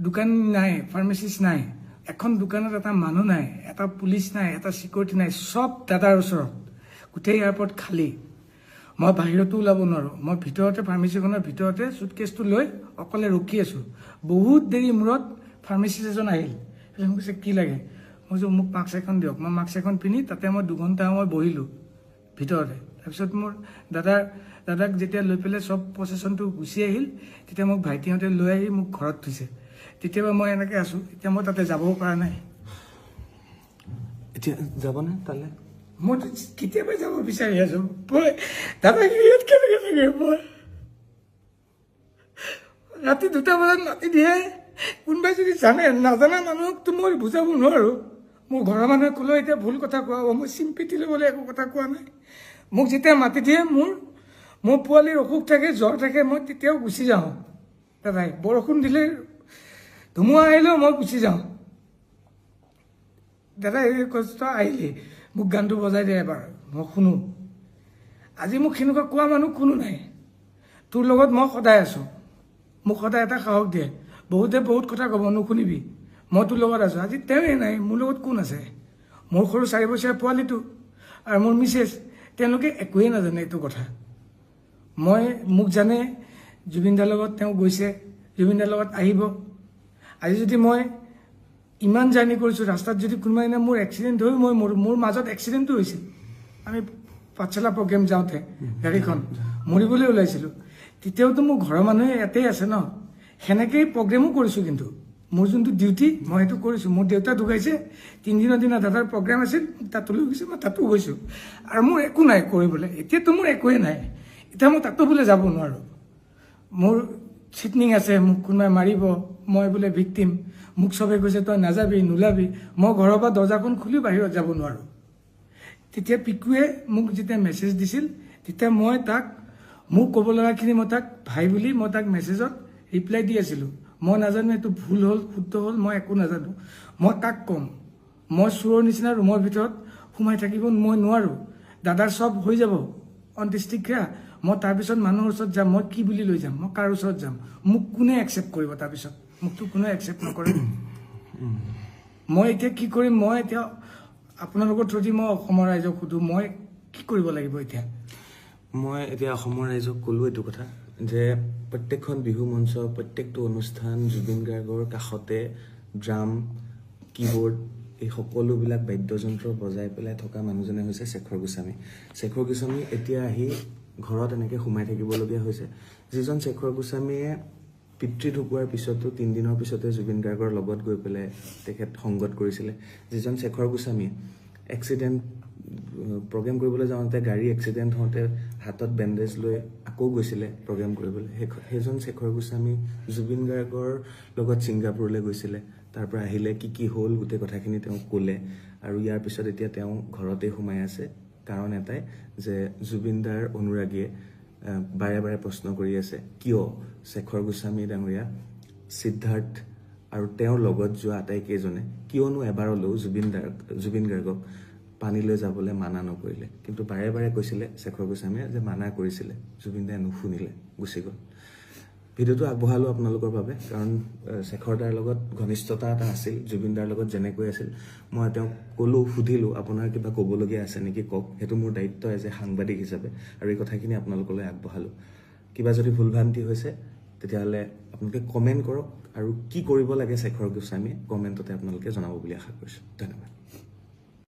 দোকান নাই, ফাৰ্মাচিষ্ট নাই, এখন দোকানত এটা মানুহ নাই, এটা পুলিচ নাই, এটা চিকিউৰিটি নাই, চব দাদাৰ ওচৰত। গোটেই এয়াৰপৰ্ট খালী। মই বাহিৰতো ওলাব নোৱাৰোঁ। মই ভিতৰতে ফাৰ্মাচীখনৰ ভিতৰতে চুটকেছটো লৈ অকলে ৰখি আছোঁ। বহুত দেৰি মূৰত ফাৰ্মাচিষ্ট এজন আহিল, মোক কৈছে কি লাগে? মই কৈছোঁ মোক মাস্ক এখন দিয়ক। মই মাস্ক এখন পিন্ধি তাতে মই 2 ঘণ্টা সময় বহিলোঁ ভিতৰতে। তাৰপিছত মোৰ দাদাক যেতিয়া লৈ পেলাই চব প্ৰচেছনটো গুচি আহিল, তেতিয়া মোক ভাইটিহঁতে লৈ আহি মোক ঘৰত থৈছে। তেতিয়াবা মই এনেকৈ আছোঁ। এতিয়া মই তাতে যাবও পৰা নাই। এতিয়া যাবনে তালৈ? মই কেতিয়াবা যাব বিচাৰি আছোঁ। মই দাদাক ইয়াত কেনেকৈ থাকে? মই ৰাতি 2টা বজাত মাতি দিয়ে। কোনোবাই যদি জানে, নাজানা মানুহকতো মই বুজাব নোৱাৰোঁ। মোৰ ঘৰৰ মানুহে ক'লেও এতিয়া ভুল কথা কোৱা হ'ব। মই চিম্পিতি ল'বলৈ একো কথা কোৱা নাই। মোক যেতিয়া মাতি দিয়ে, মোৰ পোৱালিৰ অসুখ থাকে, জ্বৰ থাকে, মই তেতিয়াও গুচি যাওঁ। দাদাই বৰষুণ দিলে, ধুমুহা আহিলেও মই গুচি যাওঁ। দাদা এই কষ্ট আহিলে মোক গানটো বজাই দিয়ে এবাৰ, মই শুনো। আজি মোক সেনেকুৱা কোৱা মানুহ কোনো নাই। তোৰ লগত মই সদায় আছোঁ, মোক সদায় এটা সাহস দিয়ে। বহুতে বহুত কথা ক'ব, নুশুনিবি, মই তোৰ লগত আছোঁ। আজি তেওঁৱে নাই, মোৰ লগত কোন আছে? মোৰ সৰু 4 বছৰীয়া পোৱালিটো আৰু মোৰ মিছেছ, তেওঁলোকে একোৱেই নাজানে এইটো কথা। মোক জানে, জুবিনদাৰ লগত তেওঁ গৈছে, জুবিনদাৰ লগত আহিব। আজি যদি মই ইমান জাৰ্ণি কৰিছোঁ, ৰাস্তাত যদি কোনোবা দিনা মোৰ এক্সিডেণ্ট হৈ মোৰ মাজত এক্সিডেণ্টটো হৈছিল। আমি পাঠশালা প্ৰগ্ৰেম যাওঁতে গাড়ীখন মৰিবলৈ ওলাইছিলোঁ। তেতিয়াওতো মোৰ ঘৰৰ মানুহে ইয়াতেই আছে ন। সেনেকেই প্ৰগ্ৰেমো কৰিছোঁ, কিন্তু মোৰ যোনটো ডিউটি মই সেইটো কৰিছোঁ। মোৰ দেউতা ঢুকাইছে, 3 দিনৰ দিনা দাদাৰ প্ৰগ্ৰেম আছিল, তাতো লৈ গৈছে, মই তাতো গৈছোঁ। আৰু মোৰ একো নাই কৰিবলৈ। এতিয়াতো মোৰ একোৱেই নাই। এতিয়া মই তাতো বোলে যাব নোৱাৰোঁ। মোৰ চিটনিং আছে, মোক কোনোবাই মাৰিব, মই বোলে ভিক্টিম। মোক চবে কৈছে তই নাযাবি, নোলাবি। মই ঘৰৰ পৰা দৰ্জাখন খুলি বাহিৰত যাব নোৱাৰোঁ। তেতিয়া পিকুৱে মোক যেতিয়া মেছেজ দিছিল, তেতিয়া মই তাক মোক ক'ব লগাখিনি মই তাক ভাই বুলি মই তাক মেছেজত ৰিপ্লাই দি আছিলোঁ। মই নাজানো এইটো ভুল হ'ল, শুদ্ধ হ'ল, মই একো নাজানো। মই তাক ক'ম, মই চোৰৰ নিচিনা ৰুমৰ ভিতৰত সোমাই থাকিব মই নোৱাৰোঁ। দাদাৰ চব হৈ যাব অন্ত্যেষ্টিক্ৰিয়া, মই তাৰপিছত মানুহৰ ওচৰত যাম। মই কি বুলি লৈ যাম? মই কাৰ ওচৰত যাম? মোক কোনে একচেপ্ট কৰিব? তাৰপিছত মোকতো কোনে একচেপ্ট নকৰে। মই এতিয়া কি কৰিম? মই এতিয়া আপোনালোকৰ থ্ৰুদি মই অসমৰ ৰাইজক সুধোঁ, মই কি কৰিব লাগিব এতিয়া? মই এতিয়া অসমৰ ৰাইজক ক'লোঁ এইটো কথা যে প্ৰত্যেকখন বিহু মঞ্চ, প্ৰত্যেকটো অনুষ্ঠান জুবিন গাৰ্গৰ কাষতে ড্ৰাম, কীবৰ্ড, এই সকলোবিলাক বাদ্যযন্ত্ৰ বজাই পেলাই থকা মানুহজনে হৈছে শেখৰ গোস্বামী। শেখৰ গোস্বামী এতিয়া আহি ঘৰত এনেকৈ সোমাই থাকিবলগীয়া হৈছে। যিজন শেখৰ গোস্বামীয়ে পিতৃ ঢুকোৱাৰ পিছতো 3 দিনৰ পিছতে জুবিন গাৰ্গৰ লগত গৈ পেলাই তেখেত সংগত কৰিছিলে। যিজন শেখৰ গোস্বামীয়ে এক্সিডেণ্ট প্ৰগ্ৰেম কৰিবলৈ যাওঁতে গাড়ী এক্সিডেণ্ট হওঁতে হাতত বেণ্ডেজ লৈ আকৌ গৈছিলে প্ৰগ্ৰেম কৰিবলৈ, সেইজন শেখৰ গোস্বামী জুবিন গাৰ্গৰ লগত ছিংগাপুৰলৈ গৈছিলে। তাৰ পৰা আহিলে, কি হ'ল গোটেই কথাখিনি তেওঁ ক'লে। আৰু ইয়াৰ পিছত এতিয়া তেওঁ ঘৰতেই সোমাই আছে। কাৰণ এটাই যে জুবিনদাৰ অনুৰাগীয়ে বাৰে বাৰে প্ৰশ্ন কৰি আছে, কিয় শেখৰ গোস্বামী ডাঙৰীয়া, সিদ্ধাৰ্থ আৰু তেওঁৰ লগত যোৱা আটাইকেইজনে কিয়নো এবাৰলৈও জুবিন গাৰ্গক পানীলৈ যাবলৈ মানা নকৰিলে। কিন্তু বাৰে বাৰে কৈছিলে শেখৰ গোস্বামীয়ে যে মানা কৰিছিলে, জুবিনদাই নুশুনিলে, গুচি গ'ল। ভিডিঅ'টো আগবঢ়ালোঁ আপোনালোকৰ বাবে, কাৰণ শেখৰ দাৰ লগত ঘনিষ্ঠতা এটা আছিল, জুবিনদাৰ লগত যেনেকৈ আছিল। মই তেওঁক ক'লোঁ, সুধিলোঁ আপোনাৰ কিবা ক'বলগীয়া আছে নেকি, কওক। সেইটো মোৰ দায়িত্ব এজ এ সাংবাদিক হিচাপে, আৰু এই কথাখিনি আপোনালোকলৈ আগবঢ়ালোঁ। কিবা যদি ভুল ভ্ৰান্তি হৈছে তেতিয়াহ'লে আপোনালোকে কমেণ্ট কৰক আৰু কি কৰিব লাগে শেখৰ গোস্বামীয়ে কমেণ্টতে আপোনালোকে জনাব বুলি আশা কৰিছোঁ। ধন্যবাদ।